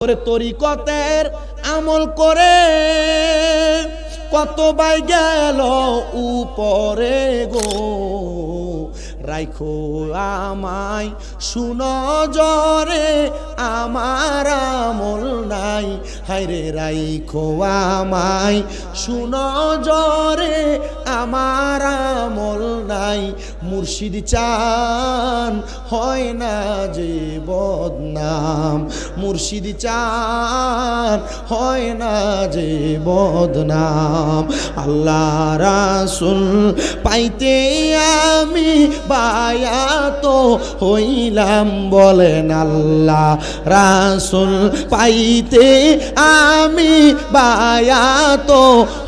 তরিকতের আমল করে কত বাই গেল উপরে গো, রাইখো আমায় সুনজরে আমার আমল নাই, হায়রে রাইখো আমায় সুনজরে আমার আমল নাই। মুর্শিদ চান হয় না যে বদনাম, মুর্শিদ চান হয় না যে বদনাম। আল্লাহ রাসূল পাইতে আমি বায়াত হইলাম, বলেন আল্লাহ রাসূল পাইতে আমি বায়াত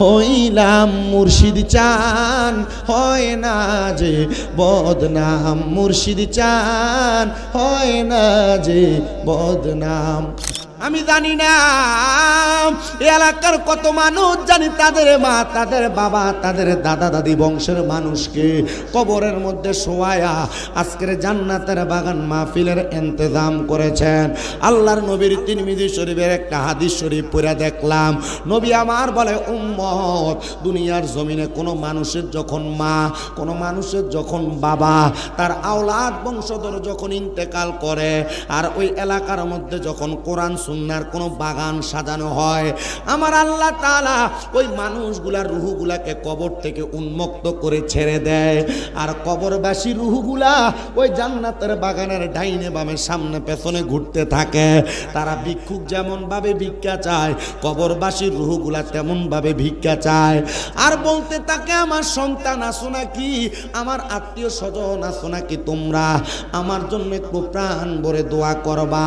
হইলাম। মুর্শিদ চান হয় না যে বদনাম, মুর্শিদ চান হয় না যে বদনাম। আমি জানি না এলাকার কত মানুষ জানি তাদের মা, তাদের বাবা, তাদের দাদা দাদি বংশের মানুষকে কবরের মধ্যে শোয়ায়া আজকের জান্নাতের বাগান মাহফিলের ইন্তজাম করেছেন। আল্লাহর নবীর তিরমিজি শরীফের একটা হাদিস শরীফ পড়ে দেখলাম, নবী আমার বলে, উম্মত দুনিয়ার জমিনে কোনো মানুষের যখন মা, কোনো মানুষের যখন বাবা, তার আওলাদ বংশধর যখন ইন্তেকাল করে, আর ওই এলাকার মধ্যে যখন কোরআন সুন্নাহর কোনো বাগান সাজানো হয়, আমার আল্লাহ তাআলা ওই মানুষগুলার রুহগুলাকে কবর থেকে উন্মুক্ত করে ছেড়ে দেয়, আর কবরবাসী রুহগুলা ওই জান্নাতের বাগানের ডাইনে বামে সামনে পেছনে ঘুরতে থাকে। তারা ভিক্ষুক যেমন ভাবে ভিক্ষা চায়, কবরবাসীর রুহগুলা তেমন ভাবে ভিক্ষা চায়, আর বলতে থাকে, আমার সন্তান আছো নাকি, আমার আত্মীয় স্বজন আছো নাকি, তোমরা আমার জন্য একটু প্রাণ ভরে দোয়া করবা।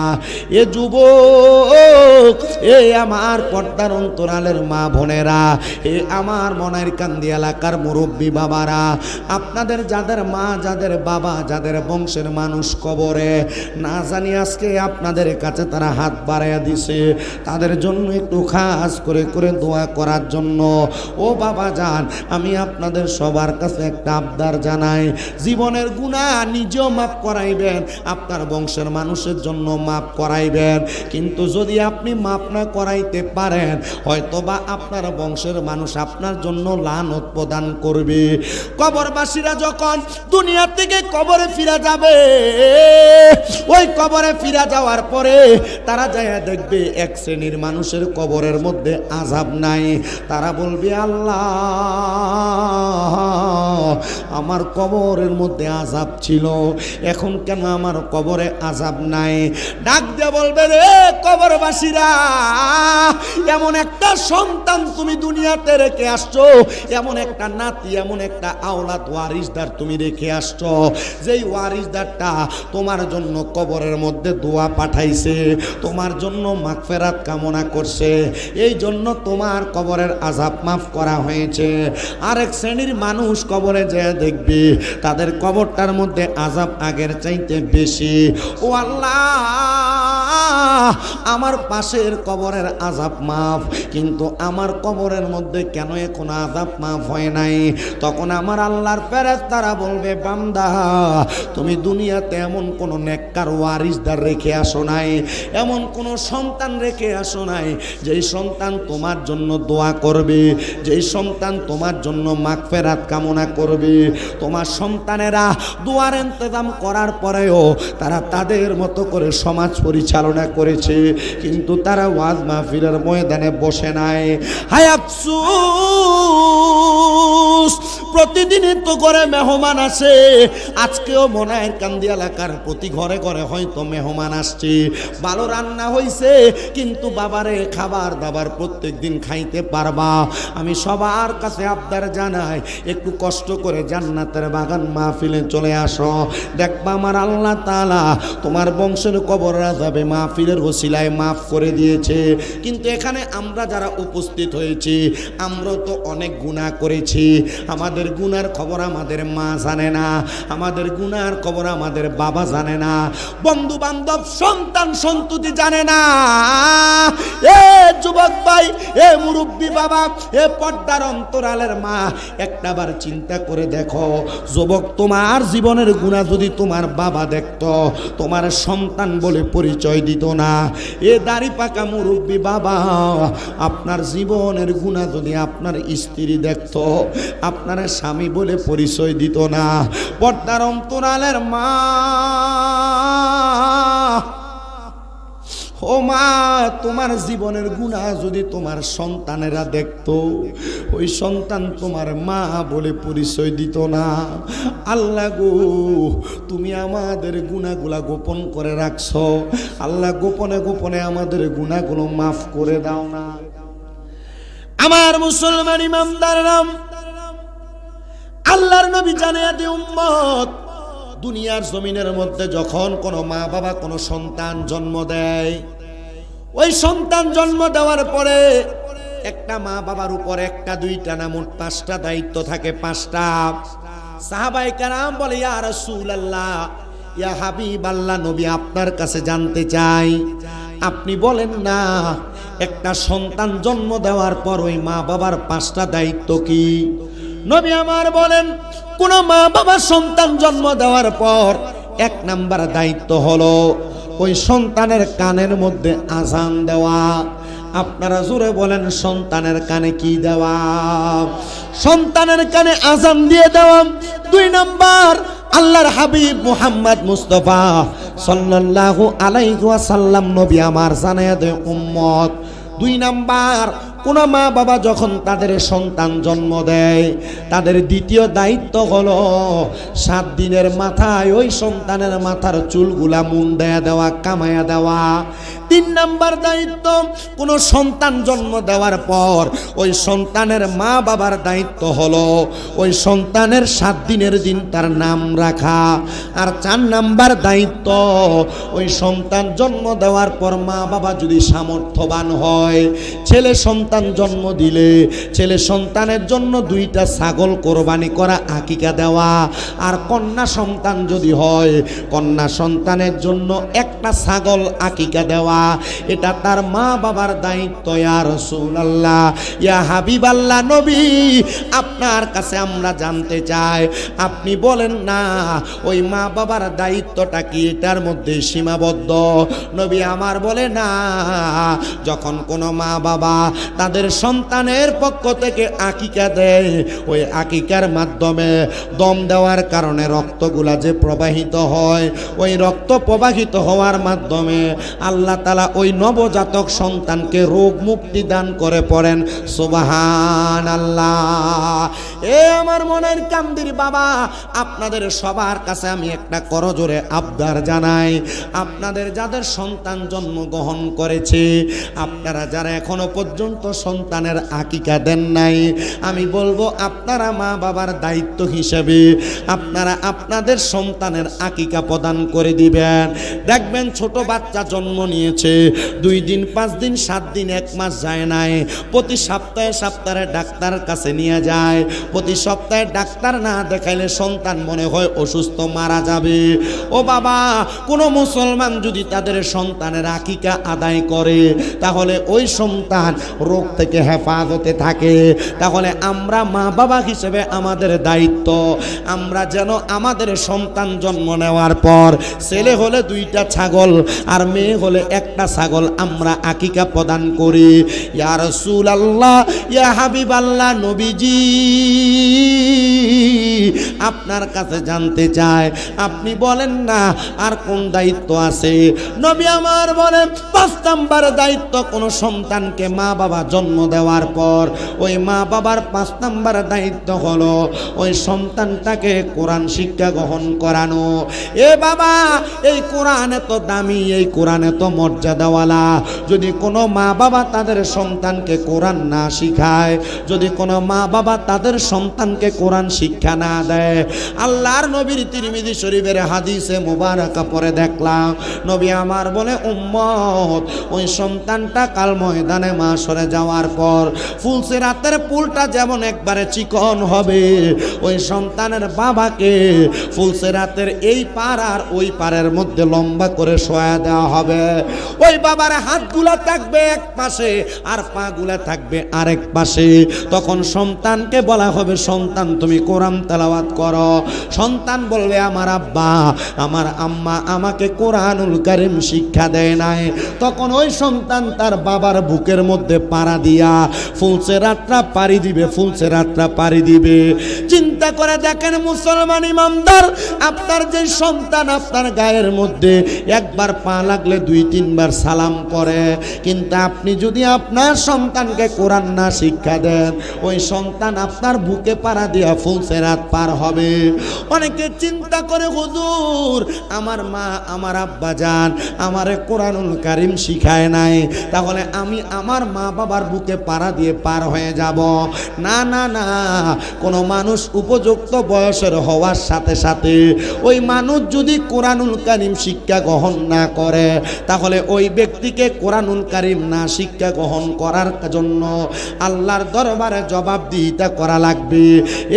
এ যুবক, এ আমার পর্দার অন্তরালের মা বোনেরা, এ আমার মনের কান্দি এলাকার মুরব্বী বাবারা, আপনাদের যাদের মা, যাদের বাবা, যাদের বংশের মানুষ কবরে, না জানি আজকে আপনাদের কাছে তারা হাত বাড়াইয়া দিছে, তাদের জন্য একটু খাস করে করে দোয়া করার জন্য। ও বাবা যান, আমি আপনাদের সবার কাছে একটা আবদার জানাই, জীবনের গুনাহ নিজেও মাফ করাইবেন, আপনার বংশের মানুষের জন্য মাফ করাইবেন, কিন্তু যদি আপনি মাফ না করাইতে পারেন, হয়তোবা আপনার বংশের মানুষ আপনার জন্য লানত প্রদান করবে। কবরবাসীরা যখন দুনিয়া থেকে কবরে ফিরে যাবে, ওই কবরে ফিরে যাওয়ার পরে তারা যাইয়া দেখবে এক শ্রেণীর মানুষের কবরের মধ্যে আযাব নাই। তারা বলবে, আল্লাহ আমার কবরের মধ্যে আযাব ছিল, এখন কেন আমার কবরে আযাব নাই? ডাক দিয়ে বলবে, রে কবরবাসীরা, এমন একটা সন্তান তুমি দুনিয়াতে রেখে আসছো, এমন একটা নাতি, এমন একটা আওলাদ ওয়ারিসদার তুমি রেখে আসছো, যেই ওয়ারিসদারটা তোমার জন্য কবরের মধ্যে দোয়া পাঠাইছে, তোমার জন্য মাগফিরাত কামনা করছে, এই জন্য তোমার কবরের আযাব মাফ করা হয়েছে। আরেক শ্রেণীর মানুষ কবরে যেয়ে দেখবে তাদের কবরটার মধ্যে আযাব আগের চাইতে বেশি। ও আল্লাহ, আমার পাশের কবরের আযাব মাফ, কিন্তু আমার কবরের মধ্যে কেন এখন আযাব মাফ হয় নাই? তখন আমার আল্লাহর ফেরেশতারা বলবে, বান্দা তুমি দুনিয়াতে এমন কোন নেককার ওয়ারিসদার রেখে আসো নাই, এমন কোন সন্তান রেখে আসো নাই যেই সন্তান তোমার জন্য দোয়া করবে, যেই সন্তান তোমার জন্য মাগফিরাত কামনা করবে। তোমার সন্তানেরা দোয়ার ইন্তজাম করার পরেও তারা তাদের মতো করে সমাজ পরিচালনা করেছে, কিন্তু তারা ওয়াজ মাহফিলের ময়দানে বসে নাই। হায় আফসোস, প্রতিদিনই তো ঘরে মেহমান আসে, আজকেও মনের কান্দি এলাকার প্রতি ঘরে ঘরে হয়তো মেহমান আসছে, ভালো রান্না হয়েছে, কিন্তু বাবারে খাবার দাবার প্রত্যেক দিন খাইতে পারবা? আমি সবার কাছে আবদার জানাই, একটু কষ্ট করে জান্নাতের বাগান মাহফিলে চলে আসো, দেখবা আমার আল্লাহ তাআলা তোমার বংশের কবর আযাবে মাহফিলের ওসিলায় মাফ করে দিয়েছে। কিন্তু এখানে আমরা যারা উপস্থিত হয়েছি, আমরা তো অনেক গুনাহ করেছি, আমাদের গুনার খবর আমাদের মা জানে না, আমাদের গুনার খবর আমাদের বাবা জানে না, বন্ধু বান্ধব সন্তান সন্ততি জানে না। এ যুবক ভাই, এ মুরব্বী বাবা, এ পর্দার অন্তরালের মা, একটাবার চিন্তা করে দেখো যুবক, তোমার জীবনের গুনাহ যদি তোমার বাবা দেখতো, তোমার সন্তান বলে পরিচয় দিত না। এ দাড়ি পাকা মুরব্বী বাবা, আপনার জীবনের গুনাহ যদি আপনার স্ত্রী দেখতো, আপনার স্বামী বলে পরিচয় দিত না। পর্দার অন্তরালের মা, ও মা, তোমার জীবনের গুনাহ যদি তোমার সন্তানেরা দেখতো, ওই সন্তান তোমার মা বলে পরিচয় দিত না। আল্লাহ গো, তুমি আমাদের গুনাহগুলা গোপন করে রাখছো। আল্লাহ, গোপনে গোপনে আমাদের গুনাহগুলো মাফ করে দাও না। আমার মুসলমান ইমামদাররা, আল্লাহর নবী জানিয়ে দে উম্মত, দুনিয়ার জমিনের মধ্যে যখন কোনো মা বাবা কোনো সন্তান জন্ম দেয়, ওই সন্তান জন্ম দেওয়ার পরে একটা মা বাবার উপর একটা দুইটা না মোট 5টা দায়িত্ব থাকে। 5টা। সাহাবায়ে কেরাম বলে, ইয়া রাসূলুল্লাহ, ইয়া হাবিবাল্লাহ, নবী আপনার কাছে জানতে চাই, আপনি বলেন না একটা সন্তান জন্ম দেওয়ার পর ওই মা বাবার 5টা দায়িত্ব কি? নবী আমার বলেন, কোন মা বাবা সন্তান জন্ম দেওয়ার পর 1 নাম্বার দায়িত্ব হলো ওই সন্তানের কানের মধ্যে আযান দেওয়া। আপনারা জোরে বলেন, সন্তানের কানে কি দেওয়া? সন্তানের কানে আযান দিয়ে দেওয়া। 2 নাম্বার, আল্লাহর হাবিব মুহাম্মদ মুস্তাফা সাল্লাল্লাহু আলাইহি ওয়াসাল্লাম নবী আমার জানায়া দেয় উম্মত, 2 নাম্বার, কোন মা বাবা যখন তাদের সন্তান জন্ম দেয়, তাদের দ্বিতীয় দায়িত্ব হলো 7 দিনের মাথায় ওই সন্তানের মাথার চুলগুলা মুন্ডায়া দেওয়া, কামায়া দেওয়া। 3 নাম্বার দায়িত্ব, কোন সন্তান জন্ম দেওয়ার পর ওই সন্তানের মা বাবার দায়িত্ব হলো ওই সন্তানের 7 দিনের দিন তার নাম রাখা। আর 4 নাম্বার দায়িত্ব, ওই সন্তান জন্ম দেওয়ার পর মা বাবা যদি সামর্থ্যবান হয়, ছেলে সন্তান জন্ম দিলে ছেলে সন্তানের জন্য 2টা ছাগল কোরবানি করা, আকিকা দেওয়া। আর কন্যা সন্তান যদি হয়, কন্যা সন্তানের জন্য 1টা ছাগল আকিকা দেওয়া। এটা তার মা বাবার দায়িত্ব। ইয়া রাসূলুল্লাহ, ইয়া হাবিবাল্লাহ, নবী আপনার কাছে আমরা জানতে চাই, আপনি বলেন না ওই মা বাবার দায়িত্বটা কি এটার মধ্যে সীমাবদ্ধ? নবী আমার বলে, না, যখন কোনো মা বাবা তাদের সন্তানের পক্ষ থেকে আকিকা দেয়, ওই আকিকার মাধ্যমে দম দেওয়ার কারণে রক্তগুলা যে প্রবাহিত হয়, ওই রক্ত প্রবাহিত হওয়ার মাধ্যমে আল্লাহ তাআলা ওই নবজাতক সন্তানকে রোগ মুক্তি দান করে। পড়েন সুবহানাল্লাহ। এ আমার মনের কান্দির বাবা, আপনাদের সবার কাছে আমি একটা করজোরে আবদার জানাই, আপনাদের যাদের সন্তান জন্মগ্রহণ করেছে, আপনারা যারা এখনো পর্যন্ত সন্তানের আকিকা দেন নাই, আমি বলবো আপনারা মা বাবার দায়িত্ব হিসেবে আপনারা আপনাদের সন্তানের আকিকা প্রদান করে দিবেন। দেখবেন ছোট বাচ্চা জন্ম নিয়েছে, 2 দিন 5 দিন 7 দিন 1 মাস যায় নাই, প্রতি সপ্তাহে সপ্তাহে ডাক্তারের কাছে নিয়ে যায়। প্রতি সপ্তাহে ডাক্তার না দেখাইলে সন্তান মনে হয় অসুস্থ, মারা যাবে। ও বাবা, কোন মুসলমান যদি তাদের সন্তানের আকিকা আদায় করে, তাহলে ওই সন্তান রোগ থেকে হেফাজতে থাকে। তাহলে আমরা মা বাবা হিসেবে আমাদের দায়িত্ব, আমরা যেন আমাদের সন্তান জন্ম নেওয়ার পর ছেলে হলে 2টা ছাগল আর মেয়ে হলে 1টা ছাগল আমরা আকিকা প্রদান করি। ইয়া রাসূলুল্লাহ, ইয়া হাবিবাল্লাহ, নবীজি আপনার কাছে জানতে চাই, আপনি বলেন না আর কোন দায়িত্ব আছে? নবী আমার বলেন, 5 নাম্বার দায়িত্ব, কোন সন্তানকে মা বাবা জন্ম দেওয়ার পর ওই মা বাবার 5 নাম্বার দায়িত্ব হলো ওই সন্তানটাকে কোরআন শিক্ষা গ্রহণ করানো। এ বাবা, এই কোরআন এত দামি, এই কোরআন এত মর্যাদাওয়ালা, যদি কোনো মা বাবা তাদের সন্তানকে কোরআন না শিখায়, যদি কোনো মা বাবা তাদের সন্তানকে কোরআন শিক্ষা না না দেয়। আল্লাহর নবীর তিরমিজি শরীফের হাদিসে মুবারাকা পড়ে দেখলাম নবী আমার বলে, উম্মত ওই সন্তানটা কাল ময়দানে মাশরে যাওয়ার পর ফুলসিরাতের পুলটা যেমন একবারে চিকন হবে, ওই সন্তানের বাবাকে ফুলসিরাতের এই পার আর ওই পারের মধ্যে লম্বা করে শোয়া দেওয়া হবে। ওই বাবার হাতগুলা থাকবে এক পাশে আর পাগুলা থাকবে আরেক পাশে। তখন সন্তানকে বলা হবে, সন্তান তুমি কোরআন তেলাওয়াত করো। সন্তান বলবে, আমার আব্বা আমার আম্মা আমাকে কোরআনুল কারীম শিক্ষা দেয় নাই। তখন ওই সন্তান তার বাবার বুকের মধ্যে পাড়া দিয়া ফুলসিরাতটা পাড়ি দিবে, ফুলসিরাতটা পাড়ি দিবে। চিন্তা করে দেখেন মুসলমান ইমানদার, আপনার যে সন্তান আপনার গায়ের মধ্যে একবার পা লাগলে 2-3 বার সালাম করে, কিন্তু আপনি যদি আপনার সন্তানকে কোরআন না শিক্ষা দেন, ওই সন্তান আপনার বুকে পাড়া দিয়া ফুলসিরাত পার হবে। অনেকে চিন্তা করে, হুজুর আমার মা আমার আব্বা জান আমারে কোরআনুল কারীম শিখায় নাই, তাহলে আমি আমার মা বাবার বুকে পাড়া দিয়ে পার হয়ে যাব। না না না, কোনো মানুষ উপযুক্ত বয়সের হওয়ার সাথে সাথে ওই মানুষ যদি কোরআনুল কারীম শিক্ষা গ্রহণ না করে, তাহলে ওই ব্যক্তিকে কোরআনুল কারীম না শিক্ষা গ্রহণ করার জন্য আল্লাহর দরবারে জবাবদিহিতা করা লাগবে।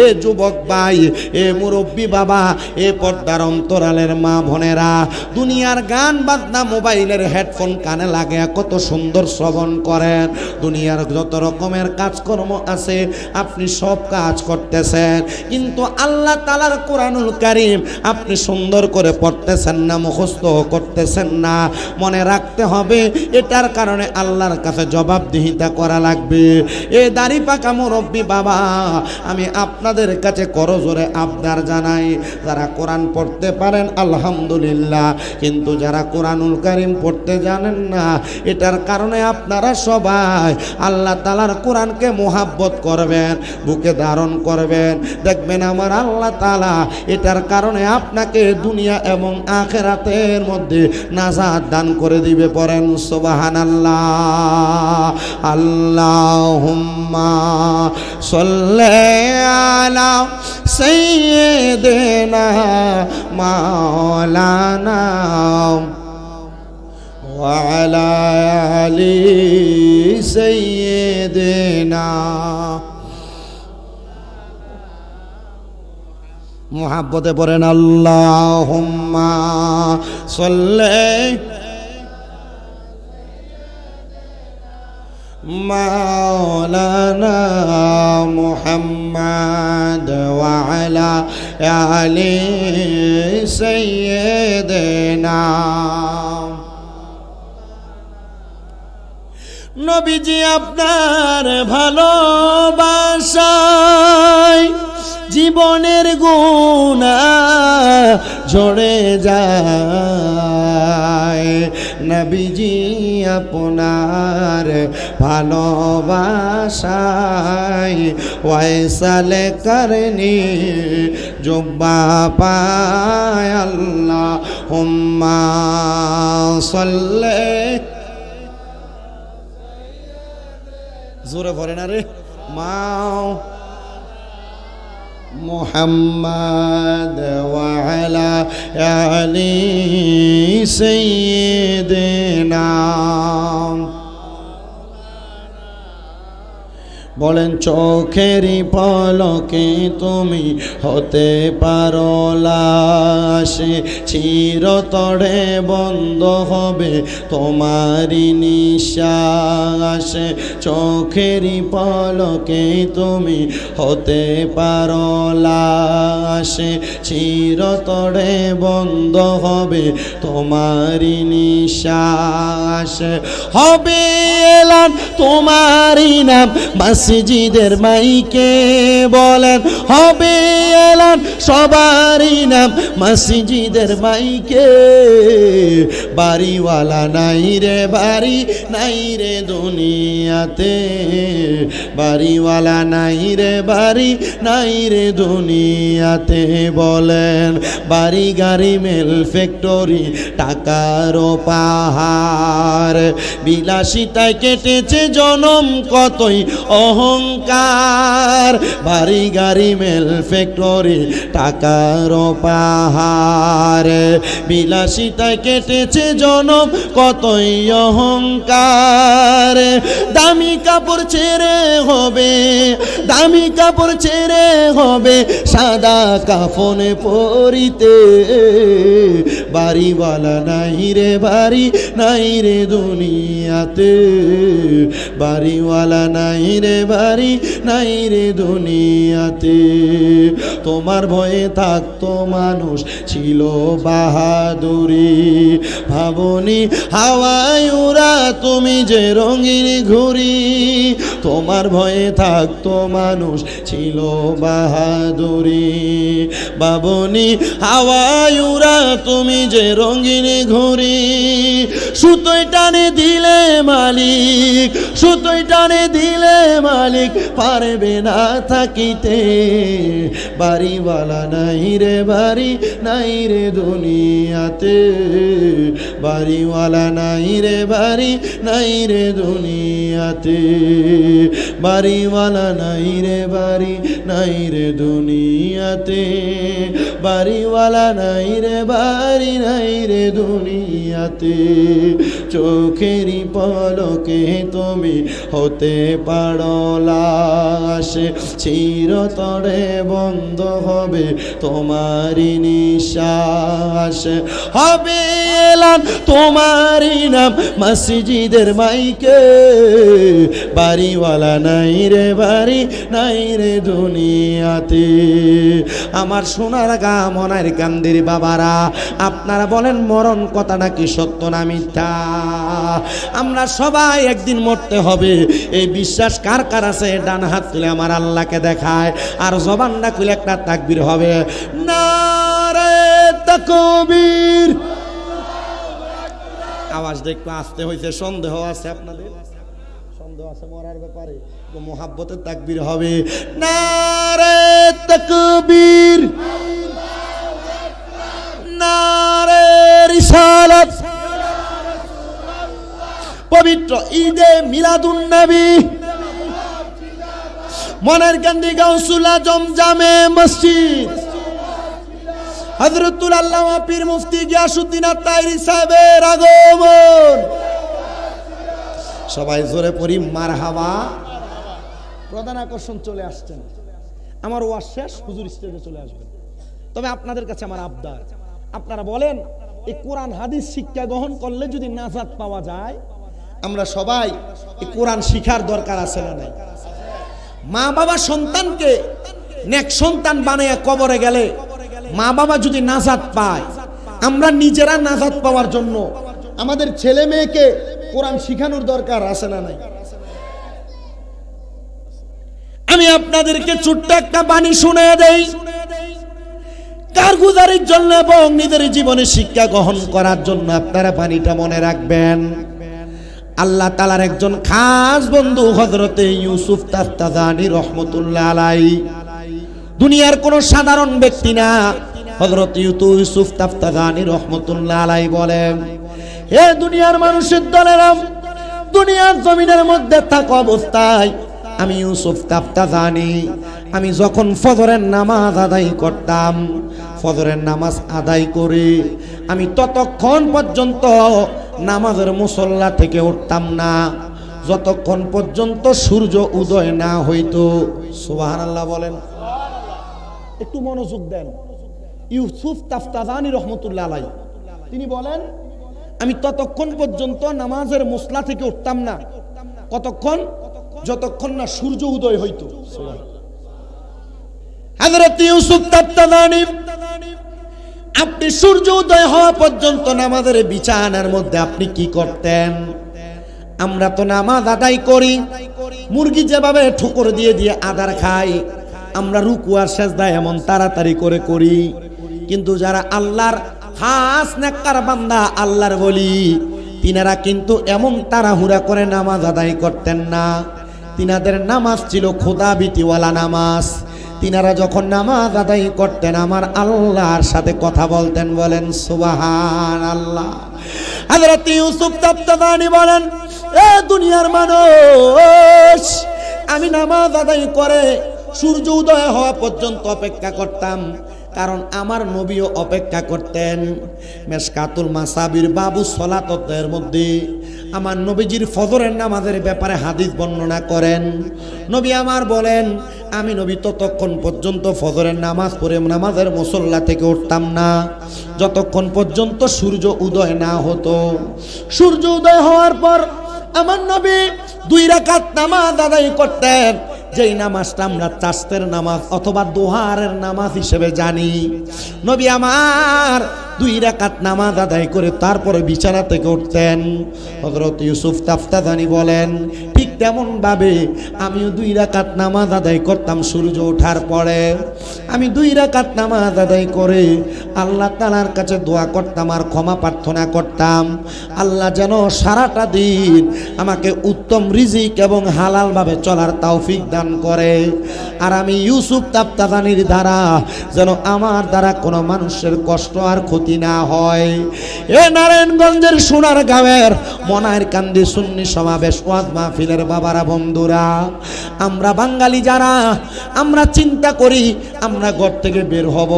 এ যুবক ভাই, এ মুরব্বী বাবা, এ পর্দার অন্তরালের মা বোনেরা, দুনিয়ার গান বাজনা মোবাইলের হেডফোন কানে লাগে কত সুন্দর শ্রবণ করেন, দুনিয়ার যত রকমের কাজকর্ম আছে আপনি সব কাজ করতেছেন, কিন্তু আল্লাহ তাআলার কোরআনুল কারীম আপনি সুন্দর করে পড়তেছেন না, মুখস্থ করতেছেন না। মনে রাখতে হবে, এটার কারণে আল্লাহর কাছে জবাবদিহিতা করা লাগবে। এ দাড়ি পাকা মুরব্বী বাবা, আমি আপনাদের কাছে করজোরে আবদার জানাই, যারা কোরআন পড়তে পারেন আলহামদুলিল্লাহ, কিন্তু যারা কোরআনুল কারীম পড়তে জানেন না, এটার কারণে আপনারা সবাই আল্লাহ তাআলার কোরআনকে মোহাব্বত করবেন, বুকে ধারণ করবেন। দেখবেন আমার আল্লাহ তাআলা এটার কারণে আপনাকে দুনিয়া এবং আখিরাতের মধ্যে নাজাত দান করে দিবে। পড়েন সুবহানাল্লাহ। আল্লাহুম্মা সাল্লি আলা সাইয়্যিদিনা মাওলানা ওয়া আলা আলি সাইয়্যিদিনা। মুহাব্বতে পড়েন আল্লাহুম্মা সাল্লি মাওলানা মুহাম্মদ ওয়া আলা আলি সাইয়্যিদিনা। নবীজি আপনার ভালোবাসায় জীবনের গুনাহ ঝরে যায়, নবীজি আপনার ভালোবাসায় ওয়াইসালে করনি জুব্বা পায়। আল্লাহুম্মা সাল্লি, জোরে পড়ে না রে, মাও মুহাম্মদ ওয়া আলা আলি সাইয়্যিদিনা। বলেন চোখেরই পলকে তুমি হতে পারো লাশ, চিরতরে বন্ধ হবে তোমারই নিঃশ্বাস। চোখেরই পলকে তুমি হতে পারো লাশ, চিরতরে বন্ধ হবে তোমারই নিঃশ্বাস। হবে এলান তোমারই নাম মসজিদের মাইকে, বলেন হবে এলান সবারই নাম মসজিদের মাইকে। বাড়িওয়ালা নাই রে বাড়ি নাই রে দুনিয়াতে, বাড়িওয়ালা নাই রে বাড়ি নাই রে দুনিয়াতে। বলেন বাড়ি গাড়ি মেল ফ্যাক্টরি টাকারও পাহাড়, বিলাসিতায় কেটেছে জনম কতই অহংকার, বাড়ি গাড়ি মেল ফ্যাক্টরি টাকার পাহাড়, বিলাসিতায় কেটেছে জনম কতই অহংকার। দামি কাপড় ছেড়ে হবে, দামি কাপড় ছেড়ে হবে সাদা কাফনে পরিতে, বাড়িওয়ালা নাই রে বাড়ি নাই রে দুনিয়াতে, বাড়িওয়ালা নাই রে বাড়ি নাই রে দুনিয়াতে। তোমার ভয়ে থাকতো মানুষ ছিল বাহাদুরি, ভাবনি হাওয়ায় উড়া তুমি যে রঙিন ঘুড়ি, তোমার ভয়ে থাকতো মানুষ ছিল বাহাদুরি, ভাবনি হাওয়ায় উড়া তুমি যে রঙিন ঘুড়ি। সুতোয় টানে দিলে মালিক, সুতোয় টানে দিলে মালিক পারবে না থাকিতে, বাড়িওয়ালা নাই রে বাড়ি নাই রে দুনিয়াতে, বাড়িওয়ালা নাই রে বাড়ি নাই রে দুনিয়াতে, বাড়িওয়ালা নাই রে বাড়ি নাই রে দুনিয়াতে, বাড়িওয়ালা নাই রে বাড়ি নাই রে দুনিয়াতে। চোখেরই পলকে তুমি হতে পারো লাশ, চিরতরে বন্ধ হবে তোমারই নিঃশ্বাস, হবে এলান তোমারই নাম মসজিদের মাইকে, বাড়িওয়ালা নাই রে বাড়ি নাই রে দুনিয়াতে। আমার সোনার গা মনের কান্দির বাবারা, আপনারা বলেন মরণ কথা নাকি সত্য না মিথ্যা? আমরা সবাই একদিন মরতে হবে, এই বিশ্বাস কার কার আছে? ডান হাত তুলে আমার আল্লাহকে দেখায়, আর জবানটা খুলে একটা তাকবীর হবে, নারে তাকবীর। আওয়াজ দেখতে আসতে হয়েছে, সন্দেহ আছে আপনাদের? সন্দেহ আছে মরার ব্যাপারে? তো মোহাব্বতের তাকবীর হবে, নারে তাকবীর, নারে রিসালাত। পবিত্র ঈদে মিলাদুন নবী, মনের কান্দি গাউসুল আজম জামে মসজিদ, হযরতুল আল্লামা পীর মুফতি গিয়াসউদ্দিন আত-তাহেরি সাহেবের আগমন। সবাই জোরে পড়ি মারহাবা। প্রধান আকর্ষণ চলে আসছেন, আমার ওয়াজ শেষ, হুজুর স্টেজে চলে আসবেন। তবে আপনাদের কাছে আমার আবদার, আপনারা বলেন এই কোরআন হাদিস শিক্ষা গ্রহণ করলে যদি নাজাত পাওয়া যায়, আমরা সবাই এই কোরআন শিখার দরকার আছে না নাই? মা বাবা সন্তানকে নেক সন্তান বানায়া কবরে গেলে মা বাবা যদি নাজাত পায়, আমরা নিজেরা নাজাত পাওয়ার জন্য আমাদের ছেলে মেয়েকে কোরআন শিখানোর দরকার আছে না নাই? আমি আপনাদেরকে ছোট্ট একটা বাণী শুনিয়ে দেই, কারগুজারির জন্য এবং নিজের জীবনে শিক্ষা গ্রহণ করার জন্য আপনারা বাণীটা মনে রাখবেন। আল্লাহ তাআলার একজন খাস বন্ধু হযরতে ইউসুফ তাফতাজানী রহমতুল্লাহ আলাইহি, দুনিয়ার কোন সাধারণ ব্যক্তি না, হযরত ইউসুফ তাফতাজানী রহমতুল্লাহ আলাইহি বলেন, হে দুনিয়ার মানুষের দলেরা, দুনিয়ার জমিনের মধ্যে থাকা অবস্থায় আমি ইউসুফ তাফতাজানী, আমি যখন ফজরের নামাজ আদায় করতাম, ফজরের নামাজ আদায় করে আমি ততক্ষণ পর্যন্ত নামাজের মুসল্লা থেকে উঠতাম না যতক্ষণ পর্যন্ত সূর্য উদয় না হইতো। সুবহানাল্লাহ বলেন, একটু মনোযোগ দেন। ইউসুফ তাফতাজানী রহমতুল্লাহ আলাইহি তিনি বলেন, আমি ততক্ষণ পর্যন্ত নামাজের মুসল্লা থেকে উঠতাম না, কতক্ষণ? যতক্ষণ না সূর্য উদয় হইতো। হযরত ইউসুফ তাফতাজানী, আপনি সূর্য উদয় হওয়া পর্যন্ত নামাজের বিছানার মধ্যে আপনি কি করতেন? আমরা তো নামাজ আদায় করি, মুরগি যেভাবে ঠুকর দিয়ে দিয়ে আদার খাই, আমরা রুকু আর সিজদা এমন তাড়াতাড়ি করে করি, কিন্তু যারা আল্লাহর খাস নেককার বান্দা, আল্লাহর ওলি, তিনারা কিন্তু এমন তাড়াহুড়া করে নামাজ আদায় করতেন না। তিনাদের নামাজ ছিল খোদা ভীতিওয়ালা নামাজ। তিনারা যখন নামাজ আদায় করতেন আমার আল্লাহর সাথে কথা বলতেন। বলেন সুবহানাল্লাহ। হযরত ইউসুফ তাফতাজানী বলেন, এ দুনিয়ার মানুষ, আমি নামাজ আদায় করে সূর্য উদয় হওয়া পর্যন্ত অপেক্ষা করতাম, কারণ আমার নবীও অপেক্ষা করতেন। মেশকাতুল মাসাবির বাবু সলাতের মধ্যে আমার নবীজির ফজরের নামাজের ব্যাপারে হাদিস বর্ণনা করেন। নবী আমার বলেন, আমি নবী ততক্ষণ পর্যন্ত ফজরের নামাজ পড়ে নামাজের মুসল্লা থেকে উঠতাম না যতক্ষণ পর্যন্ত সূর্য উদয় না হতো। সূর্য উদয় হওয়ার পর আমার নবী 2 রাকাত নামাজ আদায় করতেন, যেই নামাজটা আমরা চাষতের নামাজ অথবা দোহারের নামাজ হিসেবে জানি। নবী আমার 2 রাকাত নামাজ আদায় করে তারপরে বিছানা থেকে উঠতেন। হযরত ইউসুফ তাফতাজানি বলেন, ঠিক তেমন ভাবে আমিও 2 রাকাত নামাজ আদায় করতাম সূর্য ওঠার পরে। আমি 2 রাকাত নামাজ আদায় করে আল্লাহ তাআলার কাছে দোয়া করতাম আর ক্ষমা প্রার্থনা করতাম, আল্লাহ যেন সারাটা দিন আমাকে উত্তম রিজিক এবং হালালভাবে চলার তৌফিক দান করে। আর আমি ইউসুফ তাফতাজানির দ্বারা যেন আমার দ্বারা কোনো মানুষের কষ্ট আর ক্ষতি না হয়। এ নারায়ণগঞ্জের সোনার গাঁয়ের মনায়ের কান্দি সুন্নি সমাবেশ ওয়াজ মাহফিলের বাবারা, বন্ধুরা, আমরা বাঙালি যারা আমরা চিন্তা করি আমরা ঘর থেকে বের হব,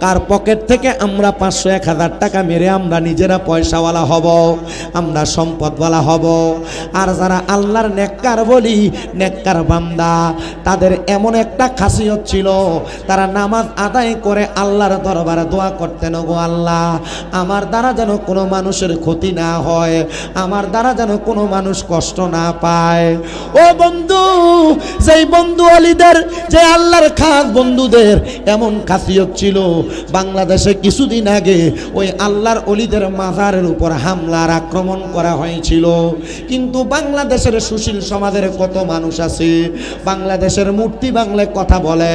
কার পকেট থেকে আমরা 500-1000 টাকা মেরে আমরা নিজেরা পয়সাওয়ালা হব, আমরা সম্পদওয়ালা হব। আর যারা আল্লাহর নেককার বলি, নেককার বান্দা, তাদের এমন একটা খাসিয়ত ছিল, তারা নামাজ আদায় করে আল্লাহর দরবারে দোয়া করতেন, গো আল্লাহ, আমার দ্বারা যেন কোনো মানুষের ক্ষতি না হয়, আমার দ্বারা যেন কোনো মানুষ কষ্ট না পায়। ও বন্ধু, যেই বন্ধু অলিদের, যে আল্লাহর খাস বন্ধুদের এমন খাসিয়ত ছিল, বাংলাদেশে কিছুদিন আগে ওই আল্লাহর অলিদের মাজারের উপর হামলার আক্রমণ করা হয়েছিল। কিন্তু বাংলাদেশের সুশীল সমাজের কত মানুষ আছে, বাংলাদেশের মূর্তি বাংলায় কথা বলে,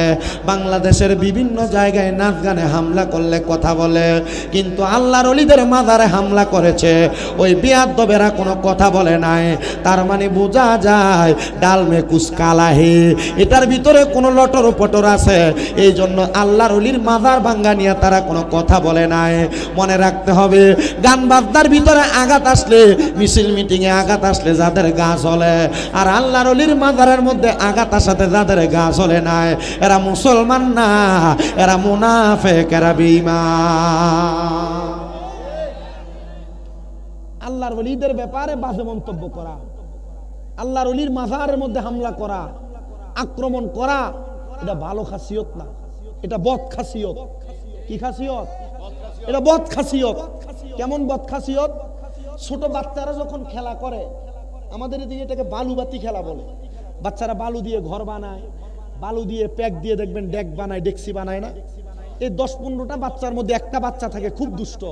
বাংলাদেশের বিভিন্ন জায়গায় নাচ গানে হামলা করলে কথা বলে, কিন্তু আল্লাহর অলিদের মাজারে হামলা করেছে, ওই বেয়াদবেরা কোনো কথা বলে নাই। তার মানে বোঝা যায় ডাল মে কুছ কালা হে, এটার ভিতরে কোনো লটর পটর আছে। এই জন্য আল্লাহর অলির মাজার ভাঙ্গা নিয়ে তারা কোনো কথা বলে নাই। মনে রাখতে হবে, গান বাজনার ভিতরে আঘাত আসলে, মিছিল মিটিংয়ে আঘাত আসলে যাদের গা চলে, আর আল্লাহর অলির মাজারের মধ্যে আঘাত আসাতে যাদের গা চলে নাই, এরা মুসলমান না, এরা মুনাফিক, এরা বেঈমান। আল্লাহর ওলিদের ব্যাপারে বাজে মন্তব্য করা, আল্লাহর ওলির মাজারের মধ্যে হামলা করা, আক্রমণ করা, এটা ভালো খাসিয়ত না, এটা বদ খাসিয়ত। কি খাসিয়ত? এটা বদ খাসিয়ত। কেমন বদ খাসিয়ত? ছোট বাচ্চারা যখন খেলা করে, আমাদের এদিকে এটাকে বালুবাতি খেলা বলে। বাচ্চারা বালু দিয়ে ঘর বানায়, বালু দিয়ে প্যাক দিয়ে দেখবেন ডেক বানায়, ডেকসি বানায় না? এই 10-15টা বাচ্চার মধ্যে একটা বাচ্চা থাকে খুব দুষ্ট,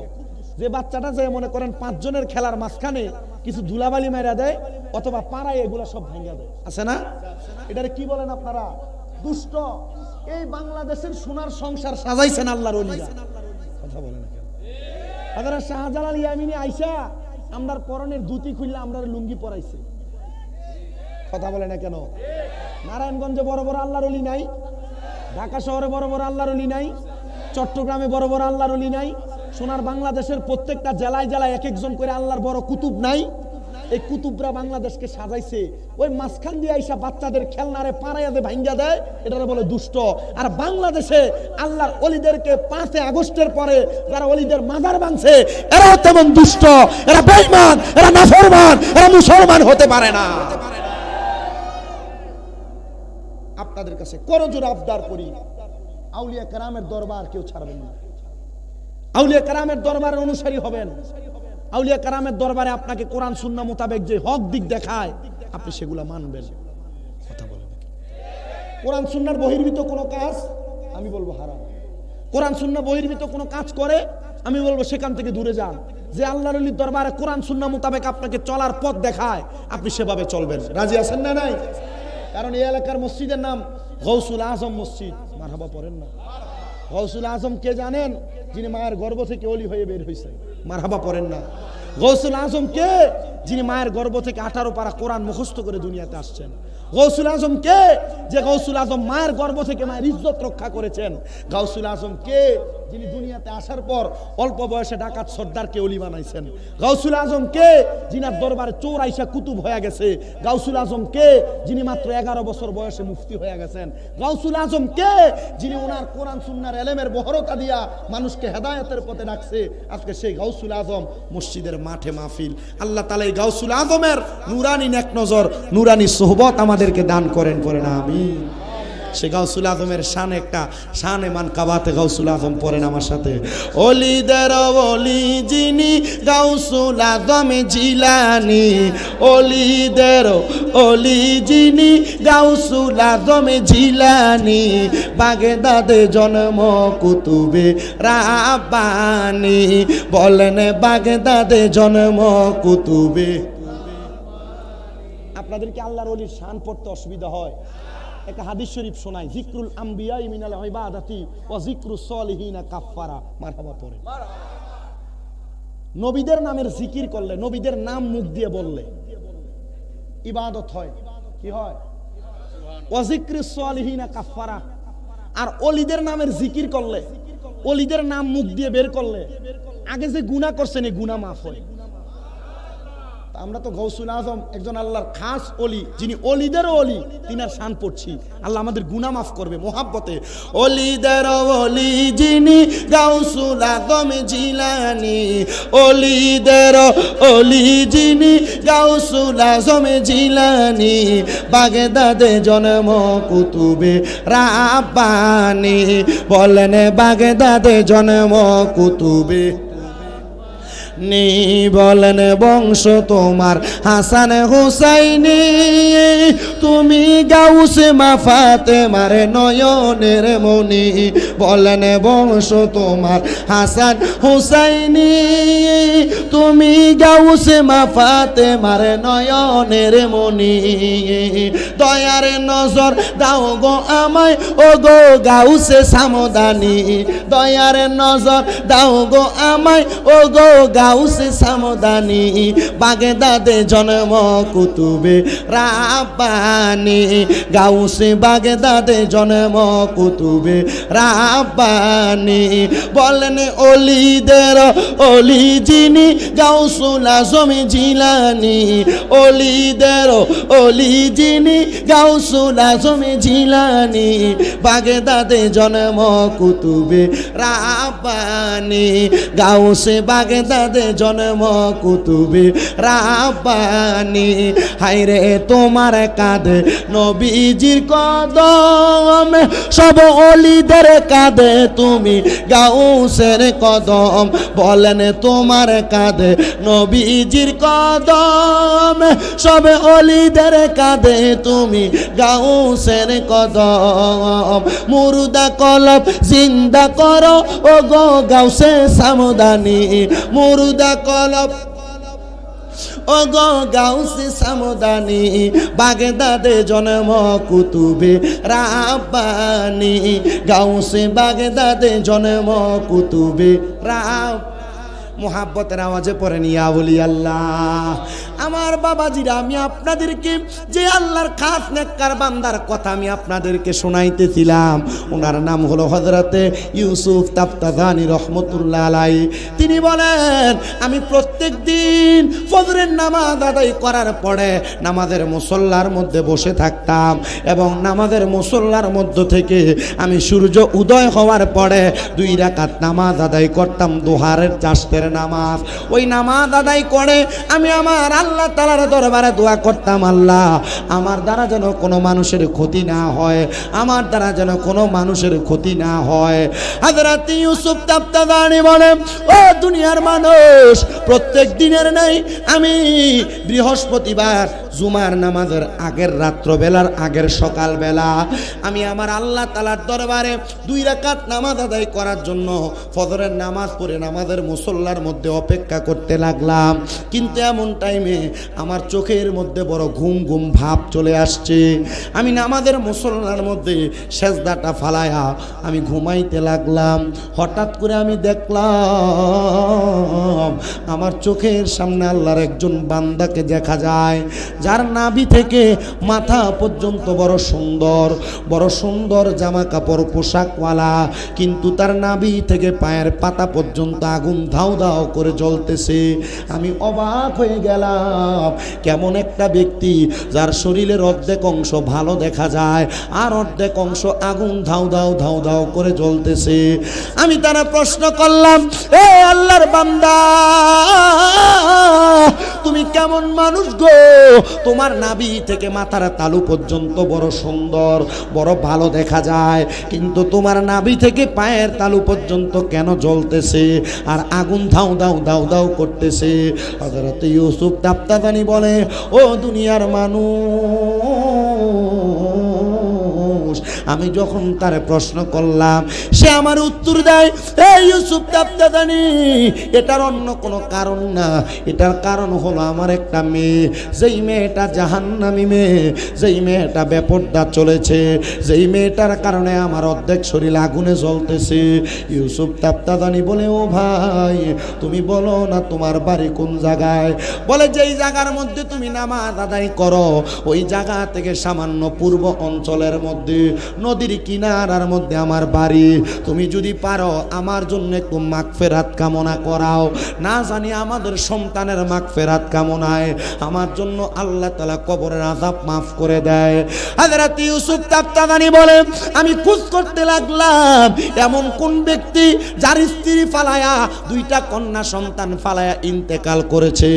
যে বাচ্চাটা যে মনে করেন 5 জনের খেলার মাঝখানে কিছু ধুলাবালি মেরা দেয় অথবা পাড়ায় এগুলো সব ভেঙে দেয়, আছে না? এটারে কি বলেন আপনারা? দুষ্ট। এই বাংলাদেশের সোনার সংসার সাজাইছেন আল্লাহর ওলিরা, কথা বলেন না কেন? আপনারা শাহজালাল ইয়ামিনী আইসা আমরার পরনের ধুতি খুললে আমরার লুঙ্গি পরাইছে, কথা বলে না কেন? নারায়ণগঞ্জে বড় বড় আল্লাহর ওলি নাই? ঢাকা শহরে বড় বড় আল্লাহর ওলি নাই? চট্টগ্রামে বড় বড় আল্লাহর ওলি নাই? সোনার বাংলাদেশের প্রত্যেকটা জেলায় জেলায় এক একজন করে আল্লাহর বড় কুতুব নাই? এই কুতুবরা বাংলাদেশকে সাজাইছে, ওই মাঝখান দিয়ে আইসা বাচ্চাদের খেলনারে পাড়াইয়া দিয়ে ভাঙ্গা দেয়, এটারে বলে দুষ্ট। আর বাংলাদেশে আল্লাহর ওলিদেরকে 5 আগস্টের পরে যারা ওলিদের মাজার ভাঙছে, এরাও তেমন দুষ্ট, এরা বেঈমান, এরা নাফরমান, এরা মুসলমান হতে পারে না। আপনাদের কাছে করজোড়ে আবদার করি, আউলিয়া কেরামের দরবার কেউ ছাড়বেন না। আউলিয়া কেরামের দরবারের অনুসারী হবেন। আউলিয়া কেরামের দরবারে আপনাকে কোরআন সুন্নাহ মোতাবেক যে হক দিক দেখায়, আপনি সেগুলা মানবেন, কথা বলবেন। কোরআন সুন্নাহর বহির্ভূত কোনো কাজ আমি বলবো হারাম। কোরআন সুন্নাহ বহির্ভূত কোনো কাজ করে আমি বলবো সেখান থেকে দূরে যান। যে আল্লাহর ওলির দরবারে কোরআন সুন্নাহ মোতাবেক আপনাকে চলার পথ দেখায়, আপনি সেভাবে চলবেন। রাজি আছেন না? নাই? কারণ এই এলাকার মসজিদের নাম গৌসুল আজম মসজিদ। মারহাবা পড়েন না? গৌসুল আজম কে জানেন? যিনি মায়ের গর্ভ থেকে ওলি হয়ে বের হয়েছেন। মারহাবা পড়েন না? গৌসুল আজম কে? যিনি মায়ের গর্ভ থেকে 18 পারা কোরআন মুখস্থ করে দুনিয়াতে আসছেন। গৌসুল আজম কে? যে গৌসুল আজম মায়ের গর্ভ থেকে মায়ের ইজ্জত রক্ষা করেছেন। গৌসুল আজম কে? যিনি দুনিয়াতে আসার পর অল্প বয়সে ডাকাত সর্দারকে ওলি বানাইছেন। গাউসুল আজম কে? যিনার দরবারে চোর আইসা কুতুব হয়ে গেছে। গাউসুল আজম কে? যিনি মাত্র 11 বছর বয়সে মুফতি হয়ে গেছেন। গাউসুল আজম কে? যিনি ওনার কোরআন সুন্নাহর এলেমের বহরতা দিয়া মানুষকে হেদায়েতের পথে ডাকছে। আজকে সেই গাউসুল আজম মসজিদের মাঠে মাহফিল। আল্লাহ তাআলা এই গাউসুল আজমের নুরানি নেক নজর, নুরানি সোহবত আমাদেরকে দান করেন, পড়েন আমিন। সে গাউসুল আজমের শান একটা শান মান কাবাতে গাউসুল আজম পড়েন আমার সাথে। অলিদের অলি যিনি গাউসুল আজম জিলানি, অলিদের অলি যিনি গাউসুল আজম জিলানি, বাগদাদে জন্ম কুতুবে রাব্বানি, বলেন বাগদাদে জন্ম কুতুবে। আপনাদের কি আল্লাহর ওলির শান পড়তে অসুবিধা হয়? একটা হাদিস শরীফ শোনাই, জিকরুল আম্বিয়া মিনাল ইবাদাতি ওয়া জিকরুস সলিহিনা কাফারা। মারহাবা পড়েন। নবীদের নামের জিকির করলে, নবীদের নাম মুখ দিয়ে বললে ইবাদত হয়। কি হয়? ওয়া জিকরুস সলিহিনা কাফারা। আর ওলিদের নামের জিকির করলে, ওলিদের নাম মুখ দিয়ে বের করলে আগে যে গুনাহ করছেন এই গুনাহ মাফ হয়। আমরা তো গাউসুল আজম একজন আল্লাহর খাস ওলি, যিনি ওলিদেরও ওলি, তিনার শান পড়ছি। আল্লাহ আমাদের গুনাহ মাফ করবে মোহাব্বতে। ওলিদের ওলি যিনি গাউসুল আজম জিলানি, ওলিদের ওলি যিনি গাউসুল আজম জিলানি, বাগদাদে জন্ম কুতুবে রাব্বানি, বলেন বাগদাদে জন্ম কুতুবে নি, বলেন বংশ তোমার হাসান হুসাইনি, তুমি গাউসে মা ফাতেমার নয়নের মনি, বলেন বংশ তোমার হাসান হুসাইনি, তুমি গাউসে মা ফাতেমার নয়নের মনি, দয়ার নজর দাও গো আমায় ও গো গাউসে সামদানি, দয়ার নজর দাও গো আমায় ও গো গাউসে সামদানি, বাগদাদে জন্ম কুতুবে রাব্বানি, গাউসে বাগদাদে জন্ম কুতুবে রাব্বানি, বলেন ওলিদের ওলি যিনি গাউসুল আজম জিলানি, ওলিদের ওলি যিনি গাউসুল আজম জিলানি, বাগদাদে জন্ম কুতুবে রাব্বানি, গাউসে বাগদাদে জন্ম কুতুবে রাব্বানি, হায়রে তোমার কাঁধে নবীজির কদম, সব ওলিদের কাঁধে তুমি গাউসের কদম, বলেন তোমার কাঁধে নবীজির কদম, সব ওলিদের কাঁধে তুমি গাউসের কদম, মুর্দা কলব জিন্দা করো ও গো গাউসে সামদানি, মুর্দা কলব ও গো গাউসে সামদানি, বাগদাদে জন্ম কুতুবে রাব্বানি, গাউসে বাগদাদে জন্ম কুতুবে রাব্বানি। মোহাব্বতের আওয়াজে পড়েন ইয়া ওলি আল্লাহ। আমার বাবাজিরা, আমি আপনাদেরকে যে আল্লাহর খাস নেককার বান্দার কথা আমি আপনাদেরকে শোনাইতেছিলাম, ওনার নাম হলো হযরতে ইউসুফ তাফতাজানি রহমতুল্লাহ আলাইহি। তিনি বলেন, আমি প্রত্যেক দিন ফজরের নামাজ আদায় করার পরে নামাজের মুসল্লার মধ্যে বসে থাকতাম এবং নামাজের মুসল্লার মধ্য থেকে আমি সূর্য উদয় হওয়ার পরে 2 রাকাত নামাজ আদায় করতাম, দুহারের চাষতের নামাজ। ওই নামাজ আদায় করে আমি আমার আল্লাহ তাআলার দরবারে দোয়া করতাম, আল্লাহ আমার দ্বারা যেন কোনো মানুষের ক্ষতি না হয়, আমার দ্বারা যেন কোনো মানুষের ক্ষতি না হয়। হযরত ইউসুফ তাফতাজানি বলেন, ও দুনিয়ার মানুষ, প্রত্যেক দিনের নাই আমি বৃহস্পতিবার জুমার নামাজের আগের রাত্রবেলার আগের সকালবেলা আমি আমার আল্লাহ তাআলার দরবারে 2 রাকাত নামাজ আদায় করার জন্য ফজরের নামাজ পড়ে নামাজের মুসল্লার দরজার মধ্যে অপেক্ষা করতে লাগলাম, কিন্তু এমন টাইমে আমার চোখের মধ্যে বড় ঘুম ঘুম ভাব চলে আসছে। আমি নামাজের মুসল্লার মধ্যে সেজদাটা ফালায়া আমি ঘুমাইতে লাগলাম। হঠাৎ করে আমি দেখলাম আমার চোখের সামনে আল্লাহর একজন বান্দাকে দেখা যায়, যার নাভি থেকে মাথা পর্যন্ত বড় সুন্দর জামা কাপড় পোশাকওয়ালা, কিন্তু তার নাভি থেকে পায়ের পাতা পর্যন্ত আগুন ধাউ ধাউ করে জ্বলতেছে। আমি অবাক হয়ে গেলাম, কেমন একটা ব্যক্তি যার শরীরের অর্ধেক অংশ ভালো দেখা যায় আর অর্ধেক অংশ আগুন ধাউ ধাউ করে জ্বলতেছে। আমি তারা প্রশ্ন করলাম, এ আল্লাহর বান্দা, তুমি কেমন মানুষ গো? তোমার নাভি থেকে মাথার তালু পর্যন্ত বড় সুন্দর, বড় ভালো দেখা যায়, কিন্তু তোমার নাভি থেকে পায়ের তালু পর্যন্ত কেন জ্বলতেছে আর আগুন ধাউ ধাউ করতেছে? হযরত ইউসুফ তাফতাদানি বলে, ও দুনিয়ার মানুষ, আমি যখন তার প্রশ্ন করলাম, সে আমার উত্তর দেয়, এই ইউসুফ তাফতাদানি, এটার অন্য কোনো কারণ না, এটার কারণ হলো আমার একটা মেয়ে, যেই মেয়েটা জাহান্নামী মেয়ে, যেই মেয়েটা বেপরদা চলেছে, যেই মেয়েটার কারণে আমার অর্ধেক শরীর আগুনে জ্বলতেছে। ইউসুফ তাফতাদানি বলে, ও ভাই, তুমি বলো না তোমার বাড়ি কোন জায়গায়? বলে, যেই জায়গার মধ্যে তুমি নামাজ আদায় করো ওই জায়গা থেকে সামান্য পূর্ব অঞ্চলের মধ্যে নদীর কিনারার মধ্যে আমার বাড়ি। তুমি যদি পারো আমার জন্য একটু মাগফিরাত কামনা করাও, না জানি আমাদের সন্তানের মাগফিরাত কামনায় আমার জন্য আল্লাহ তাআলা কবরের আযাব মাফ করে দেয়। হযরত ইউসুফ তাফতাদানি বলে, আমি খোঁজ করতে লাগলাম এমন কোন ব্যক্তি যার স্ত্রী ফালায়া, দুইটা কন্যা সন্তান ফালায়া ইন্তেকাল করেছে,